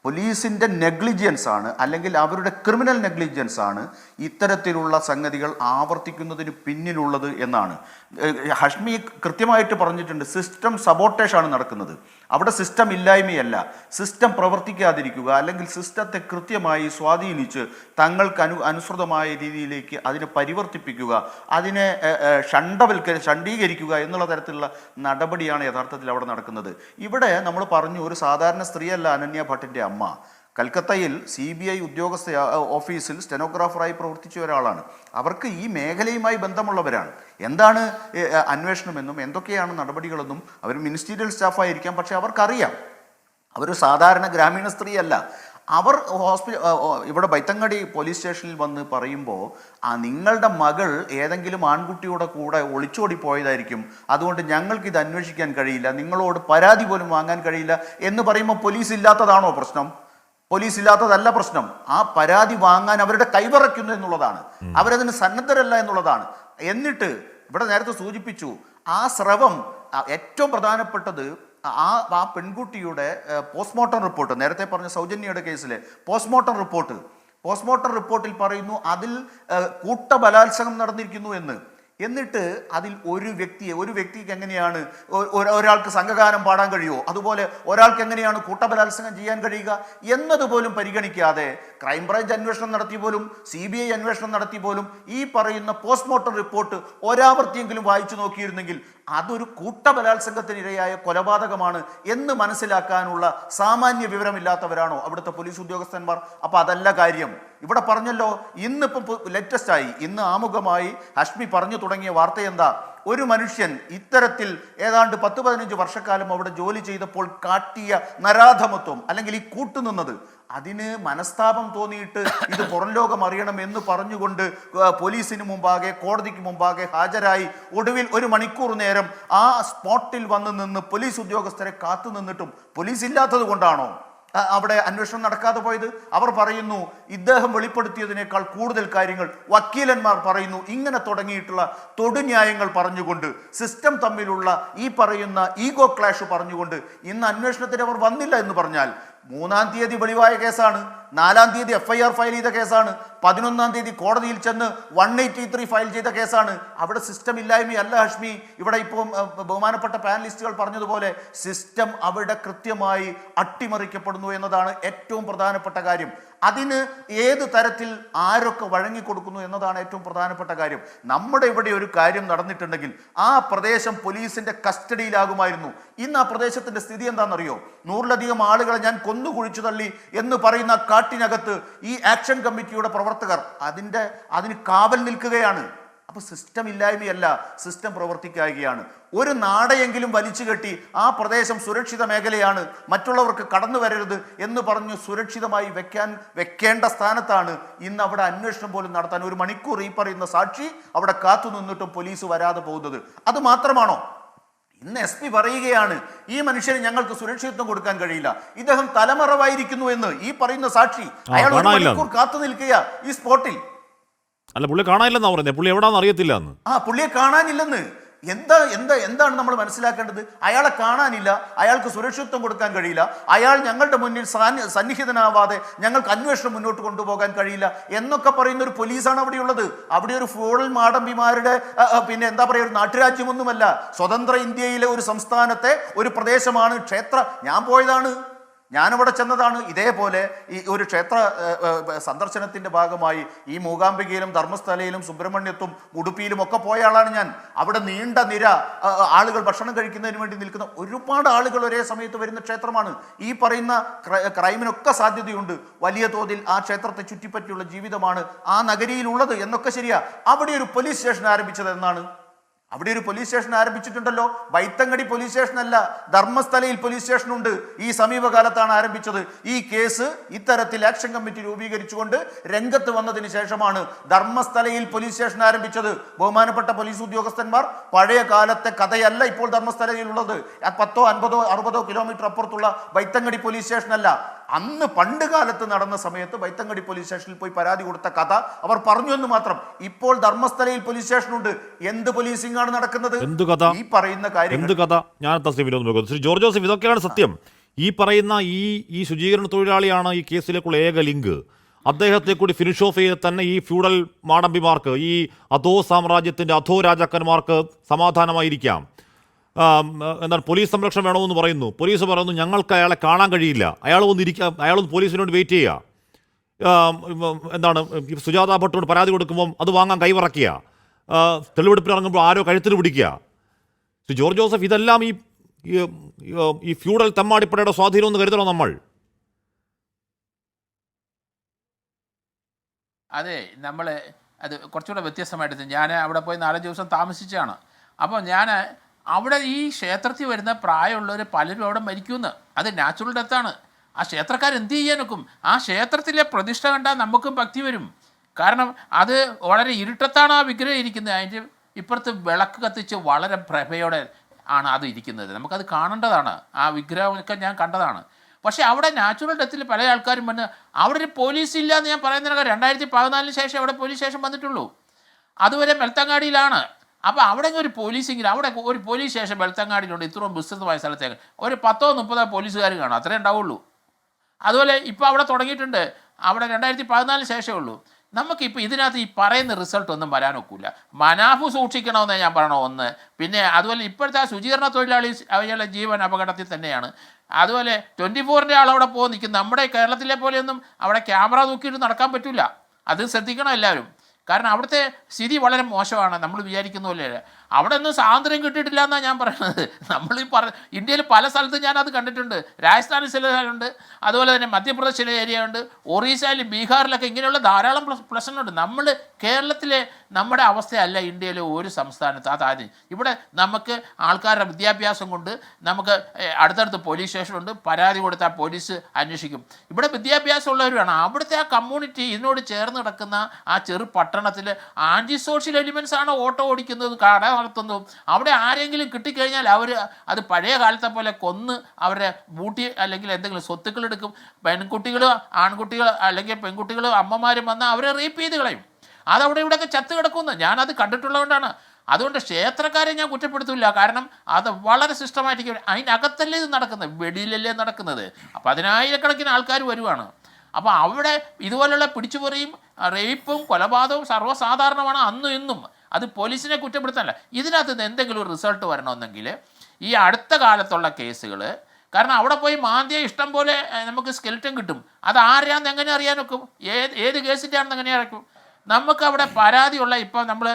പോലീസിൻ്റെ നെഗ്ലിജൻസ് ആണ്, അല്ലെങ്കിൽ അവരുടെ ക്രിമിനൽ നെഗ്ലിജൻസ് ആണ് ഇത്തരത്തിലുള്ള സംഗതികൾ ആവർത്തിക്കുന്നതിന് പിന്നിലുള്ളത് എന്നാണ്. ഹഷ്മി കൃത്യമായിട്ട് പറഞ്ഞിട്ടുണ്ട്, സിസ്റ്റം സബോട്ടേഷാണ് നടക്കുന്നത്. അവിടെ സിസ്റ്റം ഇല്ലായ്മയല്ല, സിസ്റ്റം പ്രവർത്തിക്കാതിരിക്കുക, അല്ലെങ്കിൽ സിസ്റ്റത്തെ കൃത്യമായി സ്വാധീനിച്ച് അനുസൃതമായ രീതിയിലേക്ക് അതിനെ പരിവർത്തിപ്പിക്കുക, അതിനെ ഷണ്ഡീകരിക്കുക എന്നുള്ള തരത്തിലുള്ള നടപടിയാണ് യഥാർത്ഥത്തിൽ അവിടെ നടക്കുന്നത്. ഇവിടെ നമ്മൾ പറഞ്ഞു, ഒരു സാധാരണ സ്ത്രീയല്ല അനന്യ ഭട്ടിൻ്റെ അമ്മ. കൽക്കത്തയിൽ CBI ഉദ്യോഗസ്ഥ ഓഫീസിൽ സ്റ്റെനോഗ്രാഫറായി പ്രവർത്തിച്ച ഒരാളാണ്. അവർക്ക് ഈ മേഖലയുമായി ബന്ധമുള്ളവരാണ്. എന്താണ് അന്വേഷണമെന്നും എന്തൊക്കെയാണ് നടപടികളെന്നും അവർ മിനിസ്റ്റീരിയൽ സ്റ്റാഫായിരിക്കാം, പക്ഷെ അവർക്കറിയാം. അവർ സാധാരണ ഗ്രാമീണ സ്ത്രീയല്ല. അവർ ഇവിടെ ബൈത്തങ്ങാടി പോലീസ് സ്റ്റേഷനിൽ വന്ന് പറയുമ്പോൾ നിങ്ങളുടെ മകൾ ഏതെങ്കിലും ആൺകുട്ടിയുടെ കൂടെ ഒളിച്ചോടി പോയതായിരിക്കും, അതുകൊണ്ട് ഞങ്ങൾക്കിത് അന്വേഷിക്കാൻ കഴിയില്ല, നിങ്ങളോട് പരാതി പോലും വാങ്ങാൻ കഴിയില്ല എന്ന് പറയുമ്പോൾ പോലീസ് ഇല്ലാത്തതാണോ പ്രശ്നം? പോലീസ് ഇല്ലാത്തതല്ല പ്രശ്നം. ആ പരാതി വാങ്ങാൻ അവരുടെ കൈവറയ്ക്കുന്നു എന്നുള്ളതാണ്, അവരതിന് സന്നദ്ധരല്ല എന്നുള്ളതാണ്. എന്നിട്ട് ഇവിടെ നേരത്തെ സൂചിപ്പിച്ചു, ആ സ്രവം ഏറ്റവും പ്രധാനപ്പെട്ടത് ആ പെൺകുട്ടിയുടെ പോസ്റ്റ്മോർട്ടം റിപ്പോർട്ട്, നേരത്തെ പറഞ്ഞ സൗജന്യയുടെ കേസിലെ പോസ്റ്റ്മോർട്ടം റിപ്പോർട്ടിൽ പറയുന്നു അതിൽ കൂട്ടബലാത്സംഗം നടന്നിരിക്കുന്നു എന്ന്. എന്നിട്ട് അതിൽ ഒരു വ്യക്തിക്ക് എങ്ങനെയാണ് ഒരാൾക്ക് സംഘഗാനം പാടാൻ കഴിയുമോ, അതുപോലെ ഒരാൾക്ക് എങ്ങനെയാണ് കൂട്ടബലാത്സംഗം ചെയ്യാൻ കഴിയുക എന്നതുപോലും പരിഗണിക്കാതെ ക്രൈംബ്രാഞ്ച് അന്വേഷണം നടത്തി പോലും CBI അന്വേഷണം നടത്തി പോലും ഈ പറയുന്ന പോസ്റ്റ്മോർട്ടം റിപ്പോർട്ട് ഒരാവർത്തിയെങ്കിലും വായിച്ചു നോക്കിയിരുന്നെങ്കിൽ അതൊരു കൂട്ടബലാത്സംഗത്തിനിരയായ കൊലപാതകമാണ് എന്ന് മനസ്സിലാക്കാനുള്ള സാമാന്യ വിവരമില്ലാത്തവരാണോ അവിടുത്തെ പോലീസ് ഉദ്യോഗസ്ഥന്മാർ? അപ്പോൾ അതല്ല കാര്യം. ഇവിടെ പറഞ്ഞല്ലോ, ഇന്നിപ്പം ലേറ്റസ്റ്റായി, ഇന്ന് ആമുഖമായി ഹഷ്മി പറഞ്ഞു തുടങ്ങിയ വാർത്ത എന്താ? ഒരു മനുഷ്യൻ ഇത്തരത്തിൽ ഏതാണ്ട് 10-15 വർഷക്കാലം അവിടെ ജോലി ചെയ്തപ്പോൾ കാട്ടിയ നരാധമത്വം അല്ലെങ്കിൽ ഈ കൂട്ടുനിന്നത്, അതിന് മനസ്താപം തോന്നിയിട്ട് ഇത് പുറം ലോകം അറിയണം എന്ന് പറഞ്ഞുകൊണ്ട് പോലീസിന് മുമ്പാകെ കോടതിക്ക് മുമ്പാകെ ഹാജരായി ഒടുവിൽ 1 മണിക്കൂർ നേരം ആ സ്പോട്ടിൽ വന്ന് നിന്ന് പോലീസ് ഉദ്യോഗസ്ഥരെ കാത്തു നിന്നിട്ടും പോലീസ് ഇല്ലാത്തത് കൊണ്ടാണോ അവിടെ അന്വേഷണം നടക്കാതെ പോയത്? അവർ പറയുന്നു ഇദ്ദേഹം വെളിപ്പെടുത്തിയതിനേക്കാൾ കൂടുതൽ കാര്യങ്ങൾ വക്കീലന്മാർ പറയുന്നു. ഇങ്ങനെ തുടങ്ങിയിട്ടുള്ള തൊടുന്യായങ്ങൾ പറഞ്ഞുകൊണ്ട് സിസ്റ്റം തമ്മിലുള്ള ഈ പറയുന്ന ഈഗോ ക്ലാഷ് പറഞ്ഞുകൊണ്ട് ഇന്ന് അന്വേഷണത്തിന് അവർ വന്നില്ല എന്ന് പറഞ്ഞാൽ 3-ാം തീയതി വെളിവായ കേസാണ്, 4-ാം തീയതി FIR ഫയൽ ചെയ്ത കേസാണ്, 11-ാം തീയതി കോടതിയിൽ ചെന്ന് 183 ഫയൽ ചെയ്ത കേസാണ്. അവിടെ സിസ്റ്റം ഇല്ലായ്മയല്ല ഹാഷ്മി. ഇവിടെ ഇപ്പോൾ ബഹുമാനപ്പെട്ട പാനലിസ്റ്റുകൾ പറഞ്ഞതുപോലെ സിസ്റ്റം അവിടെ കൃത്യമായി അട്ടിമറിക്കപ്പെടുന്നു എന്നതാണ് ഏറ്റവും പ്രധാനപ്പെട്ട കാര്യം. അതിന് ഏത് തരത്തിൽ ആരൊക്കെ വഴങ്ങിക്കൊടുക്കുന്നു എന്നതാണ് ഏറ്റവും പ്രധാനപ്പെട്ട കാര്യം. നമ്മുടെ ഇവിടെ ഒരു കാര്യം നടന്നിട്ടുണ്ടെങ്കിൽ ആ പ്രദേശം പോലീസിന്റെ കസ്റ്റഡിയിലാകുമായിരുന്നു. ഇന്ന് ആ പ്രദേശത്തിന്റെ സ്ഥിതി എന്താണെന്നറിയോ? 100-ലധികം ആളുകളെ ഞാൻ കൊന്നുകുഴിച്ചു തള്ളി എന്ന് പറയുന്ന കാട്ടിനകത്ത് ഈ ആക്ഷൻ കമ്മിറ്റിയുടെ പ്രവർത്തകർ അതിന് കാവൽ നിൽക്കുകയാണ്. അപ്പൊ സിസ്റ്റം ഇല്ലായ്മയല്ല, സിസ്റ്റം പ്രവർത്തിക്കുകയാണ്. ഒരു നാടയെങ്കിലും വലിച്ചു കെട്ടി ആ പ്രദേശം സുരക്ഷിത മേഖലയാണ്, മറ്റുള്ളവർക്ക് കടന്നു വരരുത് എന്ന് പറഞ്ഞു സുരക്ഷിതമായി വെക്കേണ്ട സ്ഥാനത്താണ് ഇന്ന് അവിടെ അന്വേഷണം പോലും നടത്താൻ 1 മണിക്കൂർ ഈ പറയുന്ന സാക്ഷി അവിടെ കാത്തു നിന്നിട്ടും പോലീസ് വരാതെ പോകുന്നത്. അത് മാത്രമാണോ? ഇന്ന് SP പറയുകയാണ് ഈ മനുഷ്യന് ഞങ്ങൾക്ക് സുരക്ഷിതത്വം കൊടുക്കാൻ കഴിയില്ല, ഇദ്ദേഹം തലമറവായിരിക്കുന്നു എന്ന്. ഈ പറയുന്ന സാക്ഷി അയാൾ 1 മണിക്കൂർ കാത്തു നിൽക്കുക ഈ സ്പോട്ടിൽ. അല്ല, പുള്ളി കാണാനില്ലെന്നാ പറയുന്നത്. പുള്ളി എവിടാന്ന് അറിയത്തില്ല എന്ന്. പുള്ളിയെ കാണാനില്ലെന്ന്. എന്താണ് നമ്മൾ മനസ്സിലാക്കേണ്ടത്? അയാളെ കാണാനില്ല, അയാൾക്ക് സുരക്ഷിതത്വം കൊടുക്കാൻ കഴിയില്ല, അയാൾ ഞങ്ങളുടെ മുന്നിൽ സന്നിഹിതനാവാതെ ഞങ്ങൾക്ക് അന്വേഷണം മുന്നോട്ട് കൊണ്ടുപോകാൻ കഴിയില്ല എന്നൊക്കെ പറയുന്ന ഒരു പോലീസാണ് അവിടെയുള്ളത്. അവിടെ ഒരു ഫൂൾ മാടമ്പിമാരുടെ പിന്നെ എന്താ പറയുക ഒരു നാട്ടുരാജ്യമൊന്നുമല്ല. സ്വതന്ത്ര ഇന്ത്യയിലെ ഒരു സംസ്ഥാനത്തെ ഒരു പ്രദേശമാണ് ക്ഷേത്ര. ഞാൻ പോയതാണ്, ഞാനവിടെ ചെന്നതാണ്. ഇതേപോലെ ഈ ഒരു ക്ഷേത്ര സന്ദർശനത്തിന്റെ ഭാഗമായി ഈ മൂകാംബികയിലും ധർമ്മസ്ഥലയിലും സുബ്രഹ്മണ്യത്തും ഉടുപ്പിയിലും ഒക്കെ പോയ ആളാണ് ഞാൻ. അവിടെ നീണ്ട നിര ആളുകൾ ഭക്ഷണം കഴിക്കുന്നതിന് വേണ്ടി നിൽക്കുന്ന ഒരുപാട് ആളുകൾ ഒരേ സമയത്ത് വരുന്ന ക്ഷേത്രമാണ്. ഈ പറയുന്ന ക്രൈമിനൊക്കെ സാധ്യതയുണ്ട്. വലിയ തോതിൽ ആ ക്ഷേത്രത്തെ ചുറ്റിപ്പറ്റിയുള്ള ജീവിതമാണ് ആ നഗരിയിലുള്ളത് എന്നൊക്കെ ശരിയാ. അവിടെ ഒരു പോലീസ് സ്റ്റേഷൻ ആരംഭിച്ചത് എന്നാണ്? അവിടെ ഒരു പോലീസ് സ്റ്റേഷൻ ആരംഭിച്ചിട്ടുണ്ടല്ലോ. ബൈത്തങ്ങടി പോലീസ് സ്റ്റേഷൻ അല്ല, ധർമ്മസ്ഥലയിൽ പോലീസ് സ്റ്റേഷൻ ഉണ്ട്. ഈ സമീപകാലത്താണ് ആരംഭിച്ചത്. ഈ കേസ് ഇത്തരത്തിൽ ആക്ഷൻ കമ്മിറ്റി രൂപീകരിച്ചുകൊണ്ട് രംഗത്ത് വന്നതിന് ശേഷമാണ് ധർമ്മസ്ഥലയിൽ പോലീസ് സ്റ്റേഷൻ ആരംഭിച്ചത്. ബഹുമാനപ്പെട്ട പോലീസ് ഉദ്യോഗസ്ഥന്മാർ, പഴയ കാലത്തെ കഥയല്ല ഇപ്പോൾ ധർമ്മസ്ഥലയിലുള്ളത്. 10, 50, 60 കിലോമീറ്റർ അപ്പുറത്തുള്ള ബൈത്തങ്ങടി പോലീസ് സ്റ്റേഷൻ അല്ല. അന്ന് പണ്ട് കാലത്ത് നടന്ന സമയത്ത് ബൈത്തങ്ങടി പോലീസ് സ്റ്റേഷനിൽ പോയി പരാതി കൊടുത്ത കഥ അവർ പറഞ്ഞു എന്ന് മാത്രം. ഇപ്പോൾ ധർമ്മസ്ഥലയിൽ പോലീസ് സ്റ്റേഷൻ ഉണ്ട്. എന്ത് പോലീസിംഗ് ആണ് നടക്കുന്നത്? ഈ പറയുന്ന കാര്യം ശ്രീ ജോർജ് ജോസഫ്, ഇതൊക്കെയാണ് സത്യം. ഈ പറയുന്ന ഈ ശുചീകരണ തൊഴിലാളിയാണ് ഈ കേസിലേക്കുള്ള ഏക ലിങ്ക്. അദ്ദേഹത്തെ കൂടി ഫിനിഷ് ഓഫ് ചെയ്ത് തന്നെ ഈ ഫ്യൂഡൽ മാടമ്പിമാർക്ക്, ഈ അധോ സാമ്രാജ്യത്തിന്റെ അധോ രാജാക്കന്മാർക്ക് സമാധാനമായിരിക്കാം. എന്നാൽ പോലീസ് സംരക്ഷണം വേണമെന്ന് പറയുന്നു. പോലീസ് പറയുന്നു ഞങ്ങൾക്ക് അയാളെ കാണാൻ കഴിയില്ല, അയാളൊന്ന് പോലീസിന് വേണ്ടി വെയിറ്റ് ചെയ്യുക. എന്താണ് സുജാത ഭട്ടോട് പരാതി കൊടുക്കുമ്പം അത് വാങ്ങാൻ കൈവറക്കുക, തെളിവെടുപ്പിൽ ഇറങ്ങുമ്പോൾ ആരോ കഴുത്തിൽ പിടിക്കുക. ശ്രീ ജോർജ് ജോസഫ്, ഇതെല്ലാം ഈ ഫ്യൂഡൽ തെമ്മാടിപ്പടയുടെ സ്വാധീനം എന്ന് കരുതണോ നമ്മൾ? അതെ, നമ്മൾ അത് കുറച്ചുകൂടെ വ്യത്യസ്തമായിട്ട് ഞാൻ അവിടെ പോയി 4 ദിവസം താമസിച്ചാണ്. അപ്പോൾ ഞാൻ അവിടെ ഈ ക്ഷേത്രത്തിൽ വരുന്ന പ്രായമുള്ളവർ പലരും അവിടെ മരിക്കുമെന്ന്. അത് നാച്ചുറൽ ഡെത്താണ്. ആ ക്ഷേത്രക്കാർ എന്ത് ചെയ്യാനൊക്കും? ആ ക്ഷേത്രത്തിലെ പ്രതിഷ്ഠ കണ്ടാൽ നമുക്കും ഭക്തി വരും. കാരണം അത് വളരെ ഇരുട്ടത്താണ് ആ വിഗ്രഹം ഇരിക്കുന്നത്. അതിൻ്റെ ഇപ്പുറത്ത് വിളക്ക് കത്തിച്ച് വളരെ പ്രഭയോടെ ആണ് അത് ഇരിക്കുന്നത്. നമുക്കത് കാണേണ്ടതാണ്. ആ വിഗ്രഹമൊക്കെ ഞാൻ കണ്ടതാണ്. പക്ഷേ അവിടെ നാച്ചുറൽ ഡെത്തിൽ പല ആൾക്കാരും വന്ന് അവിടെ ഒരു പോലീസ് ഇല്ല എന്ന് ഞാൻ പറയുന്നതിനൊക്കെ 2014 ശേഷം അവിടെ പോലീസ് സ്റ്റേഷൻ വന്നിട്ടുള്ളൂ. അതുവരെ ബെൽത്തങ്ങാടിയിലാണ്. അപ്പോൾ അവിടെ ഒരു പോലീസിങ്ങിൽ അവിടെ ഒരു പോലീസ് സ്റ്റേഷൻ ബെൽത്തങ്ങാടിയിലുണ്ട്. ഇത്രയും വിസ്തൃതമായ സ്ഥലത്തേക്ക് ഒരു 10-30 പോലീസുകാർ കാണും, അത്രേ ഉണ്ടാവുള്ളൂ. അതുപോലെ ഇപ്പോൾ അവിടെ തുടങ്ങിയിട്ടുണ്ട്. അവിടെ 2014 ശേഷമേ ഉള്ളൂ. നമുക്കിപ്പോൾ ഇതിനകത്ത് ഈ പറയുന്ന റിസൾട്ട് ഒന്നും വരാനൊക്കില്ല. മനാഫ് സൂക്ഷിക്കണമെന്ന് ഞാൻ പറയണോ ഒന്ന്. പിന്നെ അതുപോലെ ഇപ്പോഴത്തെ ആ ശുചീകരണ തൊഴിലാളി അയാളുടെ ജീവൻ അപകടത്തിൽ തന്നെയാണ്. അതുപോലെ 24-ൻ്റെ ആളവിടെ പോകും നിൽക്കും. നമ്മുടെ കേരളത്തിലെ പോലെയൊന്നും അവിടെ ക്യാമറ നോക്കിയിട്ട് നടക്കാൻ പറ്റില്ല. അത് ശ്രദ്ധിക്കണം എല്ലാവരും. കാരണം അവിടുത്തെ സ്ഥിതി വളരെ മോശമാണ്, നമ്മൾ വിചാരിക്കുന്ന പോലെ. അവിടെ ഒന്നും സ്വാതന്ത്ര്യം കിട്ടിയിട്ടില്ല എന്നാണ് ഞാൻ പറയുന്നത്. നമ്മൾ ഈ ഇന്ത്യയിൽ പല സ്ഥലത്തും ഞാൻ അത് കണ്ടിട്ടുണ്ട്. രാജസ്ഥാനിൽ ചില സ്ഥലമുണ്ട്, അതുപോലെ തന്നെ മധ്യപ്രദേശിലെ ഏരിയ ഉണ്ട്, ഒറീസയിൽ ബീഹാറിലൊക്കെ ഇങ്ങനെയുള്ള ധാരാളം പ്രശ്നങ്ങളുണ്ട്. നമ്മൾ കേരളത്തിലെ നമ്മുടെ അവസ്ഥയല്ല ഇന്ത്യയിലെ ഒരു സംസ്ഥാനത്ത്. അതായത് ഇവിടെ നമുക്ക് ആൾക്കാരുടെ വിദ്യാഭ്യാസം കൊണ്ട് നമുക്ക് അടുത്തടുത്ത് പോലീസ് സ്റ്റേഷനുണ്ട്, പരാതി കൊടുത്താൽ പോലീസ് അന്വേഷിക്കും. ഇവിടെ വിദ്യാഭ്യാസം ഉള്ളവരാണ്. അവിടുത്തെ ആ കമ്മ്യൂണിറ്റി ഇതിനോട് ചേർന്ന് കിടക്കുന്ന ആ ചെറു പട്ടണത്തിൽ ആൻറ്റി സോഷ്യൽ എലിമെൻസ് ആണ് ഓട്ടോ ഓടിക്കുന്നത്, കട നടത്തുന്നതും. അവിടെ ആരെങ്കിലും കിട്ടിക്കഴിഞ്ഞാൽ അവർ അത് പഴയ കാലത്തെ പോലെ കൊന്ന് അവരെ ബൂട്ടി അല്ലെങ്കിൽ എന്തെങ്കിലും സ്വത്തുക്കൾ എടുക്കും. പെൺകുട്ടികൾ, ആൺകുട്ടികൾ അല്ലെങ്കിൽ പെൺകുട്ടികൾ, അമ്മമാരും വന്നാൽ അവരെ റേപ്പ് ചെയ്ത് കളയും. അതവിടെ ഇവിടെയൊക്കെ ചത്ത് കിടക്കുന്നു. ഞാനത് കണ്ടിട്ടുള്ളതുകൊണ്ടാണ്. അതുകൊണ്ട് ക്ഷേത്രക്കാരെ ഞാൻ കുറ്റപ്പെടുത്തില്ല. കാരണം അത് വളരെ സിസ്റ്റമാറ്റിക്, അതിനകത്തല്ലേ ഇത് നടക്കുന്നത്, വെടിയിലല്ലേ നടക്കുന്നത്. 10,000-കണക്കിന് ആൾക്കാർ വരുവാണ്. അപ്പോൾ അവിടെ ഇതുപോലുള്ള പിടിച്ചുപറിയും റേപ്പും കൊലപാതകവും സർവ്വസാധാരണമാണ് അന്നും ഇന്നും. അത് പോലീസിനെ കുറ്റപ്പെടുത്താനല്ല. ഇതിനകത്ത് നിന്ന് എന്തെങ്കിലും ഒരു റിസൾട്ട് വരണമെന്നെങ്കിൽ ഈ അടുത്ത കാലത്തുള്ള കേസുകൾ, കാരണം അവിടെ പോയി മാന്തിയ ഇഷ്ടം പോലെ നമുക്ക് സ്കെൽറ്റൻ കിട്ടും. അത് ആരെയാണെന്ന് എങ്ങനെ അറിയാൻ വെക്കും, ഏത് കേസിൻ്റെ ആണെന്ന് എങ്ങനെ അറിയാം? നമുക്ക് അവിടെ പരാതിയുള്ള, ഇപ്പോൾ നമ്മൾ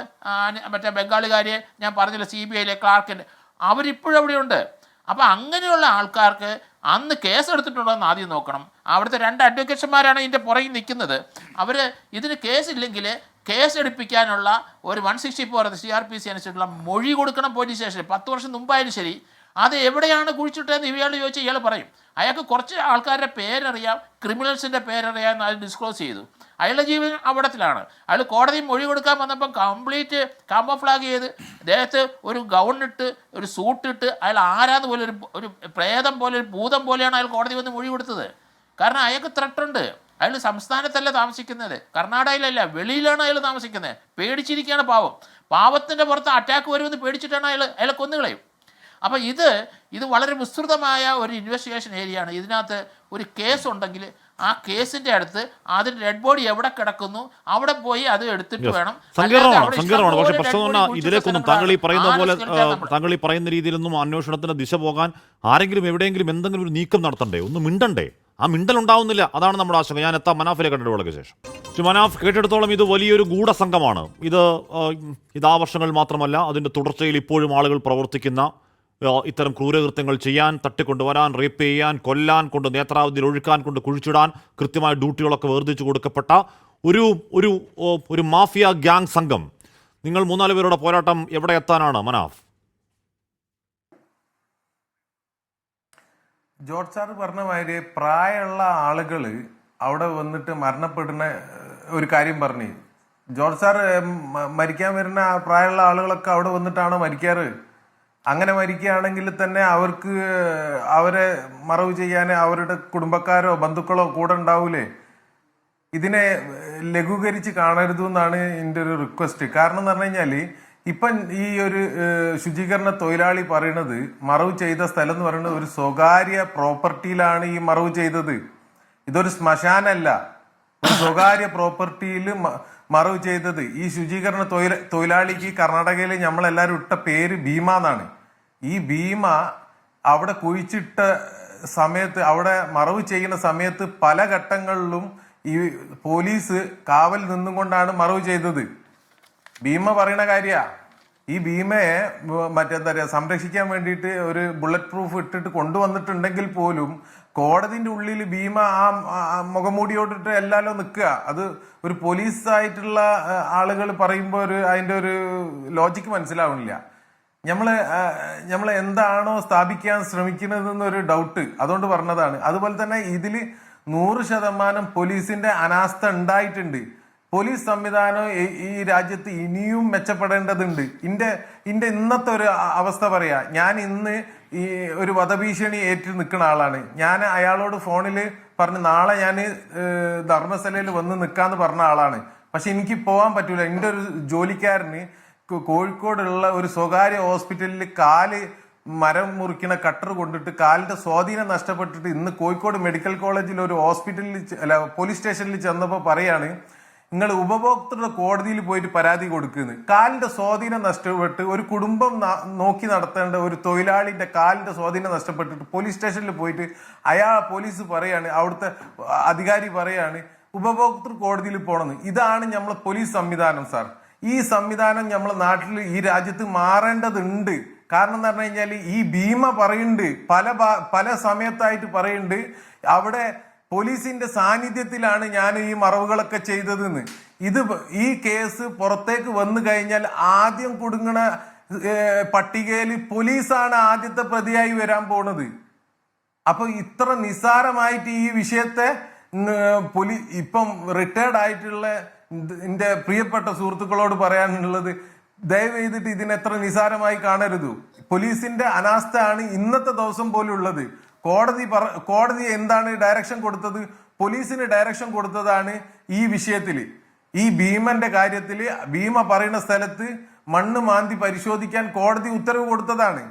മറ്റേ ബംഗാളുകാരെ ഞാൻ പറഞ്ഞില്ല, CBIയിലെ ക്ലാർക്കിൻ്റെ, അവരിപ്പോഴും അവിടെയുണ്ട്. അപ്പോൾ അങ്ങനെയുള്ള ആൾക്കാർക്ക് അന്ന് കേസെടുത്തിട്ടുണ്ടോ എന്ന് ആദ്യം നോക്കണം. അവിടുത്തെ 2 അഡ്വക്കേറ്റ്മാരാണ് ഇതിൻ്റെ പുറകിൽ നിൽക്കുന്നത്. അവർ ഇതിന് കേസില്ലെങ്കിൽ കേസെടുപ്പിക്കാനുള്ള ഒരു 164 CRPC അനുസരിച്ചുള്ള മൊഴി കൊടുക്കണം പോലീസ് സ്റ്റേഷനിൽ. 10 വർഷം മുമ്പായാലും ശരി. അത് എവിടെയാണ് കുഴിച്ചിട്ടതെന്ന് ഇയാൾ ചോദിച്ചാൽ ഇയാൾ പറയും. അയാൾക്ക് കുറച്ച് ആൾക്കാരുടെ പേരറിയാം, ക്രിമിനൽസിൻ്റെ പേരറിയാം, അത് ഡിസ്ക്ലോസ് ചെയ്തു. അയാളുടെ ജീവൻ അപകടത്തിലാണ്. അയാൾ കോടതി മൊഴി കൊടുക്കാൻ വന്നപ്പം കംപ്ലീറ്റ് കാമോഫ്ലാഗ് ചെയ്ത് ദേഹത്ത് ഒരു ഗൗണിട്ട് ഒരു സൂട്ടിട്ട് അയാൾ ആരാന്ന് പോലെ ഒരു പ്രേതം പോലെ, ഒരു ഭൂതം പോലെയാണ് അയാൾ കോടതി വന്ന് മൊഴി കൊടുത്തത്. കാരണം അയാൾക്ക് ത്രട്ടുണ്ട്. അയാൾ സംസ്ഥാനത്തല്ല താമസിക്കുന്നത്, കർണാടകയിലല്ല, വെളിയിലാണ് അയാൾ താമസിക്കുന്നത്. പേടിച്ചിരിക്കുകയാണ് പാവം. പാവത്തിൻ്റെ പുറത്ത് അറ്റാക്ക് വരുമെന്ന് പേടിച്ചിട്ടാണ് അയാളെ കൊന്നുകളയും. അപ്പോൾ ഇത് വളരെ വിസ്തൃതമായ ഒരു ഇൻവെസ്റ്റിഗേഷൻ ഏരിയയാണ്. ഇതിനകത്ത് ഒരു കേസ് ഉണ്ടെങ്കിൽ ആ കേസിന്റെ അടുത്ത് അതിന്റെ ഡെഡ് ബോഡി എവിടെ കിടക്കുന്നു അവിടെ പോയി അത് എടുത്തിട്ട് വേണം. സങ്കീർണമാണ്. പക്ഷേ പ്രശ്നം ഇതിലേക്കൊന്നും താങ്കൾ ഈ പറയുന്ന പോലെ, താങ്കൾ ഈ പറയുന്ന രീതിയിലൊന്നും അന്വേഷണത്തിന്റെ ദിശ പോകാൻ ആരെങ്കിലും എവിടെയെങ്കിലും എന്തെങ്കിലും ഒരു നീക്കം നടത്തണ്ടേ, ഒന്നും മിണ്ടണ്ടേ? ആ മിണ്ടൽ ഉണ്ടാവുന്നില്ല. അതാണ് നമ്മുടെ ആശങ്ക. ഞാൻ എത്താം മനാഫിലെ കണ്ടിട്ടുള്ള ശേഷം. മനാഫ്, കേട്ടെടുത്തോളം ഇത് വലിയൊരു ഗൂഢസംഘമാണ്. ഇത് ആ വർഷങ്ങൾ മാത്രമല്ല, അതിന്റെ തുടർച്ചയിൽ ഇപ്പോഴും ആളുകൾ പ്രവർത്തിക്കുന്ന, ഇത്തരം ക്രൂരകൃത്യങ്ങൾ ചെയ്യാൻ, തട്ടിക്കൊണ്ടുവരാൻ, റേപ്പ് ചെയ്യാൻ, കൊല്ലാൻ, കൊണ്ട് നേത്രാവതിയിൽ ഒഴുക്കാൻ, കൊണ്ട് കുഴിച്ചിടാൻ, കൃത്യമായ ഡ്യൂട്ടികളൊക്കെ വേർതിരിച്ചു കൊടുക്കപ്പെട്ട ഒരു മാഫിയ ഗ്യാങ് സംഘം. നിങ്ങൾ 3-4 പേരുടെ പോരാട്ടം എവിടെ എത്താനാണ് മനാഫ്? ജോർജ് സാർ പറഞ്ഞ മാതിരി പ്രായമുള്ള ആളുകൾ അവിടെ വന്നിട്ട് മരണപ്പെടുന്ന ഒരു കാര്യം പറഞ്ഞു. ജോർജ് സാർ മരിക്കാൻ വരുന്ന പ്രായമുള്ള ആളുകളൊക്കെ അവിടെ വന്നിട്ടാണോ മരിക്കാറ്? അങ്ങനെ മരിക്കുകയാണെങ്കിൽ തന്നെ അവരെ മറവ് ചെയ്യാൻ അവരുടെ കുടുംബക്കാരോ ബന്ധുക്കളോ കൂടെ ഉണ്ടാവൂലേ? ഇതിനെ ലഘൂകരിച്ച് കാണരുത് എന്നാണ് എൻ്റെ ഒരു റിക്വസ്റ്റ്. കാരണം എന്ന് പറഞ്ഞു കഴിഞ്ഞാൽ ഇപ്പം ഈ ഒരു ശുചീകരണ തൊഴിലാളി പറയുന്നത് മറവ് ചെയ്ത സ്ഥലം എന്ന് പറയുന്നത് ഒരു സ്വകാര്യ പ്രോപ്പർട്ടിയിലാണ് ഈ മറവ് ചെയ്തത്. ഇതൊരു ശ്മശാനല്ല, ഒരു സ്വകാര്യ പ്രോപ്പർട്ടിയിൽ മറവ് ചെയ്തത്. ഈ ശുചീകരണ തൊഴിലാളിക്ക് കർണാടകയിൽ നമ്മളെല്ലാവരും ഇട്ട പേര് ഭീമ എന്നാണ്. ഈ ഭീമ അവിടെ കുഴിച്ചിട്ട സമയത്ത്, അവിടെ മറവ് ചെയ്യുന്ന സമയത്ത് പല ഘട്ടങ്ങളിലും ഈ പോലീസ് കാവൽ നിന്നും കൊണ്ടാണ് മറവ് ചെയ്തത്. ഭീമ പറയുന്ന കാര്യ. ഈ ഭീമയെ മറ്റെന്താ പറയാ സംരക്ഷിക്കാൻ വേണ്ടിയിട്ട് ഒരു ബുള്ളറ്റ് പ്രൂഫ് ഇട്ടിട്ട് കൊണ്ടുവന്നിട്ടുണ്ടെങ്കിൽ പോലും കോടതിന്റെ ഉള്ളിൽ ഭീമ ആ മുഖംമൂടിയോട്ടിട്ട് എല്ലാവരും നിൽക്കുക. അത് ഒരു പോലീസായിട്ടുള്ള ആളുകൾ പറയുമ്പോൾ അതിന്റെ ഒരു ലോജിക്ക് മനസ്സിലാവണില്ല. നമ്മള് എന്താണോ സ്ഥാപിക്കാൻ ശ്രമിക്കുന്നതെന്നൊരു ഡൗട്ട്, അതുകൊണ്ട് പറഞ്ഞതാണ്. അതുപോലെ തന്നെ ഇതിൽ 100% പോലീസിന്റെ അനാസ്ഥ ഉണ്ടായിട്ടുണ്ട്. പോലീസ് സംവിധാനം ഈ രാജ്യത്ത് ഇനിയും മെച്ചപ്പെടേണ്ടതുണ്ട്. ഇന്റെ ഇന്നത്തെ ഒരു അവസ്ഥ പറയാ. ഞാൻ ഇന്ന് ഈ ഒരു വധഭീഷണി ഏറ്റു നിൽക്കുന്ന ആളാണ്. ഞാൻ അയാളോട് ഫോണിൽ പറഞ്ഞ് നാളെ ഞാൻ ധർമ്മസ്ഥലയിൽ വന്ന് നിൽക്കാന്ന് പറഞ്ഞ ആളാണ്. പക്ഷെ എനിക്ക് പോകാൻ പറ്റൂല. എൻ്റെ ഒരു ജോലിക്കാരന് കോഴിക്കോടുള്ള ഒരു സ്വകാര്യ ഹോസ്പിറ്റലിൽ കാല് മരം മുറിക്കണ കട്ടർ കൊണ്ടിട്ട് കാലിന്റെ സ്വാധീനം നഷ്ടപ്പെട്ടിട്ട് ഇന്ന് കോഴിക്കോട് മെഡിക്കൽ കോളേജിൽ ഒരു പോലീസ് സ്റ്റേഷനിൽ ചെന്നപ്പോൾ പറയാണ്, നിങ്ങൾ ഉപഭോക്തൃ കോടതിയിൽ പോയിട്ട് പരാതി കൊടുക്കുന്നത്. കാലിന്റെ സ്വാധീനം നഷ്ടപ്പെട്ട് ഒരു കുടുംബം നോക്കി നടത്തേണ്ട ഒരു തൊഴിലാളിന്റെ കാലിന്റെ സ്വാധീനം നഷ്ടപ്പെട്ടിട്ട് പോലീസ് സ്റ്റേഷനിൽ പോയിട്ട് പോലീസ് പറയാണ്, അവിടുത്തെ അധികാരി പറയാണ് ഉപഭോക്തൃ കോടതിയിൽ പോകണമെന്ന്. ഇതാണ് നമ്മളെ പോലീസ് സംവിധാനം സാർ. ഈ സംവിധാനം നമ്മളെ നാട്ടിൽ ഈ രാജ്യത്ത് മാറേണ്ടതുണ്ട്. കാരണം എന്ന് പറഞ്ഞു കഴിഞ്ഞാൽ ഈ ഭീമ പറയുന്നുണ്ട്, പല സമയത്തായിട്ട് പറയുന്നുണ്ട് അവിടെ പോലീസിന്റെ സാന്നിധ്യത്തിലാണ് ഞാൻ ഈ മറവുകളൊക്കെ ചെയ്തതെന്ന്. ഈ കേസ് പുറത്തേക്ക് വന്നു കഴിഞ്ഞാൽ ആദ്യം കുടുങ്ങണ പട്ടികയിൽ പോലീസാണ് ആദ്യത്തെ പ്രതിയായി വരാൻ പോണത്. അപ്പൊ ഇത്ര നിസ്സാരമായിട്ട് ഈ വിഷയത്തെ ഇപ്പം റിട്ടയർഡ് ആയിട്ടുള്ള എന്റെ പ്രിയപ്പെട്ട സുഹൃത്തുക്കളോട് പറയാനുള്ളത്, ദയവ് ചെയ്തിട്ട് ഇതിനെത്ര നിസ്സാരമായി കാണരുത്. പോലീസിന്റെ അനാസ്ഥയാണ് ഇന്നത്തെ ദിവസം പോലും ഉള്ളത്. കോടതി എന്താണ് ഡയറക്ഷൻ കൊടുത്തത്? പോലീസിന് ഡയറക്ഷൻ കൊടുത്തതാണ് ഈ വിഷയത്തില്. ഈ ഭീമന്റെ കാര്യത്തില് ഭീമ പറയുന്ന സ്ഥലത്ത് മണ്ണ് മാന്തി പരിശോധിക്കാൻ കോടതി ഉത്തരവ് കൊടുത്തതാണ്.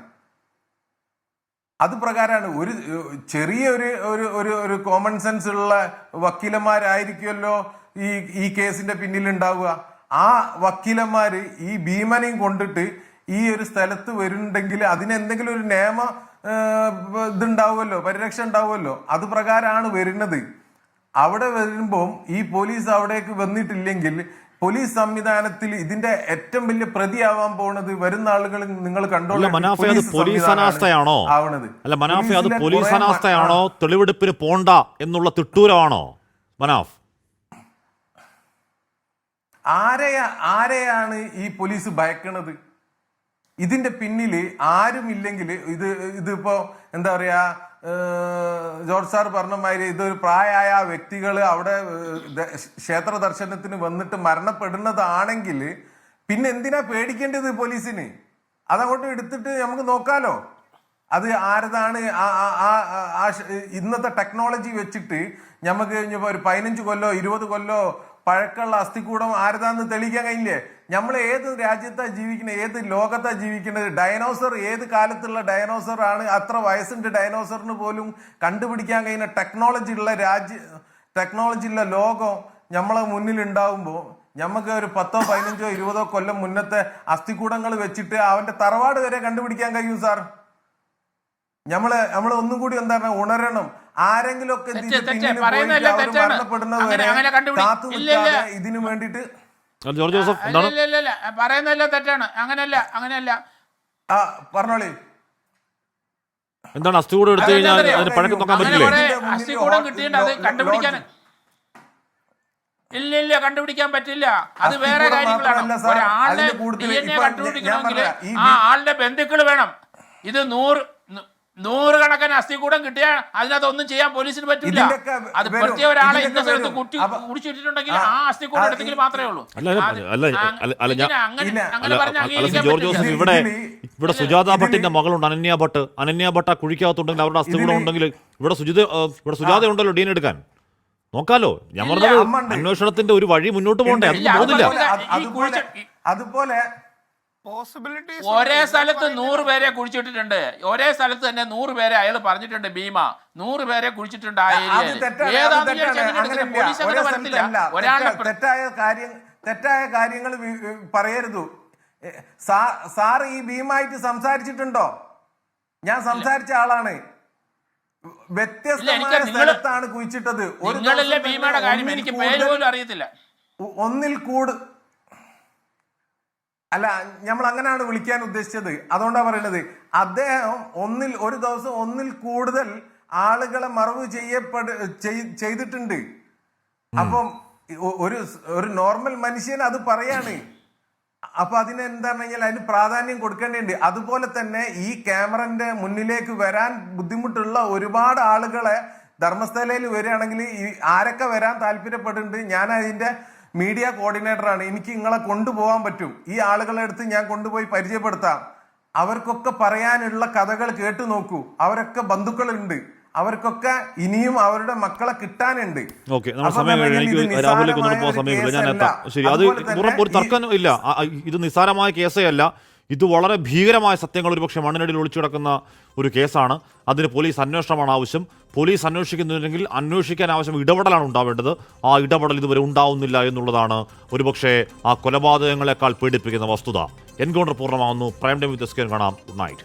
അത് പ്രകാരമാണ് ഒരു ചെറിയ ഒരു കോമൺ സെൻസ് ഉള്ള വക്കീലന്മാരായിരിക്കുമല്ലോ ഈ കേസിന്റെ പിന്നിൽ ഉണ്ടാവുക. ആ വക്കീലന്മാര് ഈ ഭീമനെയും കൊണ്ടിട്ട് ഈ ഒരു സ്ഥലത്ത് വരുന്നുണ്ടെങ്കിൽ അതിനെന്തെങ്കിലും ഒരു നിയമ ഇതുണ്ടാവുമല്ലോ, പരിരക്ഷ ഉണ്ടാവുമല്ലോ. അത് പ്രകാരമാണ് വരുന്നത്. അവിടെ വരുമ്പം ഈ പോലീസ് അവിടേക്ക് വന്നിട്ടില്ലെങ്കിൽ പോലീസ് സംവിധാനത്തിൽ ഇതിന്റെ ഏറ്റവും വലിയ പ്രതിയാവാൻ പോകുന്നത് വരുന്ന ആളുകൾ നിങ്ങൾ കണ്ടോളൂ. പോലീസ് അനാസ്ഥയാണോ? അല്ല മനാഫെ, അത് പോലീസ് അനാസ്ഥയാണോ, തെളിവെടുപ്പിന് പോണ്ട എന്നുള്ള തിട്ടൂരമാണോ മനാഫ്? ആരെയാണ് ഈ പോലീസ് ഭയക്കണത്? ഇതിന്റെ പിന്നില് ആരുമില്ലെങ്കിൽ ഇതിപ്പോ എന്താ പറയാ, ജോർജ് സാർ പറഞ്ഞ മാതിരി ഇതൊരു പ്രായമായ വ്യക്തികൾ അവിടെ ക്ഷേത്ര ദർശനത്തിന് വന്നിട്ട് മരണപ്പെടുന്നതാണെങ്കിൽ പിന്നെ എന്തിനാ പേടിക്കേണ്ടത് പോലീസിന്? അതങ്ങോട്ട് എടുത്തിട്ട് നമുക്ക് നോക്കാലോ അത് ആരതാണ്. ഇന്നത്തെ ടെക്നോളജി വെച്ചിട്ട് നമുക്ക് ഒരു 15 കൊല്ലോ 20 കൊല്ലോ പഴക്കമുള്ള അസ്ഥികൂടം ആരതാന്ന് തെളിയിക്കാൻ കഴിയില്ലേ? നമ്മൾ ഏത് രാജ്യത്താ ജീവിക്കുന്നത്, ഏത് ലോകത്താ ജീവിക്കുന്നത്? ഡയനോസർ ഏത് കാലത്തുള്ള ഡയനോസർ ആണ്? അത്ര വയസ്സുണ്ട് ഡയനോസറിന് പോലും കണ്ടുപിടിക്കാൻ കഴിയുന്ന ടെക്നോളജി ഉള്ള ലോകം നമ്മളെ മുന്നിൽ ഉണ്ടാവുമ്പോൾ നമുക്ക് ഒരു 10, 15, 20 കൊല്ലം മുന്നത്തെ അസ്ഥികൂടങ്ങൾ വെച്ചിട്ട് അവന്റെ തറവാട് വരെ കണ്ടുപിടിക്കാൻ കഴിയും സാർ. നമ്മള് ഒന്നും കൂടി എന്താണ് ഉണരണം. ആരെങ്കിലും ഒക്കെ മരണപ്പെടുന്നത് വരെ കാത്തു നിൽക്കാതെ ഇതിനു വേണ്ടിട്ട് പറയുന്നതല്ല തെറ്റാണ്. അങ്ങനെയല്ല പറഞ്ഞോളി. എന്താണ് അസ്ഥികൂടം എടുത്തു കഴിഞ്ഞാൽ അതിന് പഴക്കം നോക്കാൻ പറ്റില്ലേ? അസ്ഥികൂടം കിട്ടിയിട്ട് അത് കണ്ടുപിടിക്കാൻ ഇല്ല കണ്ടുപിടിക്കാൻ പറ്റില്ല. അത് വേറെ കാര്യങ്ങളാണ്. ഒരാളുടെ DNA കണ്ടുപിടിക്കണമെങ്കിൽ ആ ആളുടെ ബന്ധുക്കൾ വേണം. ഇത് 100 കണക്കിന് അസ്ഥികൂടം കിട്ടിയാൽ അതിനകത്ത് ഒന്നും ചെയ്യാൻ പോലീസിന് പറ്റില്ല. അത് പ്രത്യേക ഒരാളെ ഇന്ന സ്ഥലത്ത് കുടിച്ചിട്ടുണ്ടെങ്കിൽ ആ അസ്ഥികൂടം എടുത്തെങ്കിൽ മാത്രമേ ഉള്ളൂ. ഇവിടെ സുജാത ഭട്ടിന്റെ മകളുണ്ട് അനന്യ ഭട്ട കുഴിക്കകത്തുണ്ടെങ്കിൽ അവരുടെ അസ്ഥികൂടം ഉണ്ടെങ്കിൽ ഇവിടെ സുജാത ഉണ്ടല്ലോ ഡീൻ എടുക്കാൻ നോക്കാലോ. ഞാൻ പറഞ്ഞത് അന്വേഷണത്തിന്റെ ഒരു വഴി മുന്നോട്ട് പോകണ്ടേ? അതൊന്നും പോകുന്നില്ല. അതുപോലെ ഒരേ സ്ഥലത്ത് 100 പേരെ കുഴിച്ചിട്ടിട്ടുണ്ട്. ഒരേ സ്ഥലത്ത് തന്നെ 100 പേരെ അയാൾ പറഞ്ഞിട്ടുണ്ട്. ഭീമ 100 പേരെ കുഴിച്ചിട്ടുണ്ട് ആ ഏരിയയിൽ. തെറ്റായ കാര്യങ്ങൾ പറയരുത്. സാർ ഈ ഭീമായിട്ട് സംസാരിച്ചിട്ടുണ്ടോ? ഞാൻ സംസാരിച്ച ആളാണ്. വ്യത്യസ്തമായ സ്ഥലത്താണ് കുഴിച്ചിട്ടത്. ഭീമയുടെ കാര്യം എനിക്ക് പേര് പോലും അറിയത്തില്ല. ഒന്നിൽ കൂടുതൽ അല്ല, നമ്മൾ അങ്ങനെയാണ് വിളിക്കാൻ ഉദ്ദേശിച്ചത്. അതുകൊണ്ടാണ് പറയുന്നത് അദ്ദേഹം ഒരു ദിവസം ഒന്നിൽ കൂടുതൽ ആളുകളെ മറവ് ചെയ്തിട്ടുണ്ട്. അപ്പം ഒരു നോർമൽ മനുഷ്യൻ അത് പറയാണ്. അപ്പൊ അതിനെന്താണെന്ന് കഴിഞ്ഞാൽ അതിന് പ്രാധാന്യം കൊടുക്കേണ്ടതുണ്ട്. അതുപോലെ തന്നെ ഈ ക്യാമറന്റെ മുന്നിലേക്ക് വരാൻ ബുദ്ധിമുട്ടുള്ള ഒരുപാട് ആളുകളെ ധർമ്മസ്ഥലയിൽ വരികയാണെങ്കിൽ ആരൊക്കെ വരാൻ താല്പര്യപ്പെടുന്നുണ്ട്, ഞാൻ അതിന്റെ മീഡിയ കോർഡിനേറ്ററാണ്. എനിക്ക് നിങ്ങളെ കൊണ്ടുപോകാൻ പറ്റും. ഈ ആളുകളെ അടുത്ത് ഞാൻ കൊണ്ടുപോയി പരിചയപ്പെടുത്താം. അവർക്കൊക്കെ പറയാനുള്ള കഥകൾ കേട്ടു നോക്കൂ. അവരൊക്കെ ബന്ധുക്കളുണ്ട്. അവർക്കൊക്കെ ഇനിയും അവരുടെ മക്കളെ കിട്ടാനുണ്ട്. ശരി, അത് ഒരു തർക്കം ഇല്ല. ഇത് നിസ്സാരമായ കേസേ അല്ല. ഇത് വളരെ ഭീകരമായ സത്യങ്ങൾ ഒരുപക്ഷെ മണ്ണിനടിയിൽ ഒളിച്ചു കിടക്കുന്ന ഒരു കേസാണ്. അതിന് പോലീസ് അന്വേഷണമാണ് ആവശ്യം. പോലീസ് അന്വേഷിക്കുന്നുണ്ടെങ്കിൽ അന്വേഷിക്കാൻ ആവശ്യം ഇടപെടലാണ് ഉണ്ടാവേണ്ടത്. ആ ഇടപെടൽ ഇതുവരെ ഉണ്ടാവുന്നില്ല എന്നുള്ളതാണ് ഒരുപക്ഷെ ആ കൊലപാതകങ്ങളെക്കാൾ പേടിപ്പിക്കുന്ന വസ്തുത. എൻകൗണ്ടർ പൂർണ്ണമാകുന്നു. പ്രൈം ടൈം വിത്ത് എസ്കേൻ കാണാം. Good night.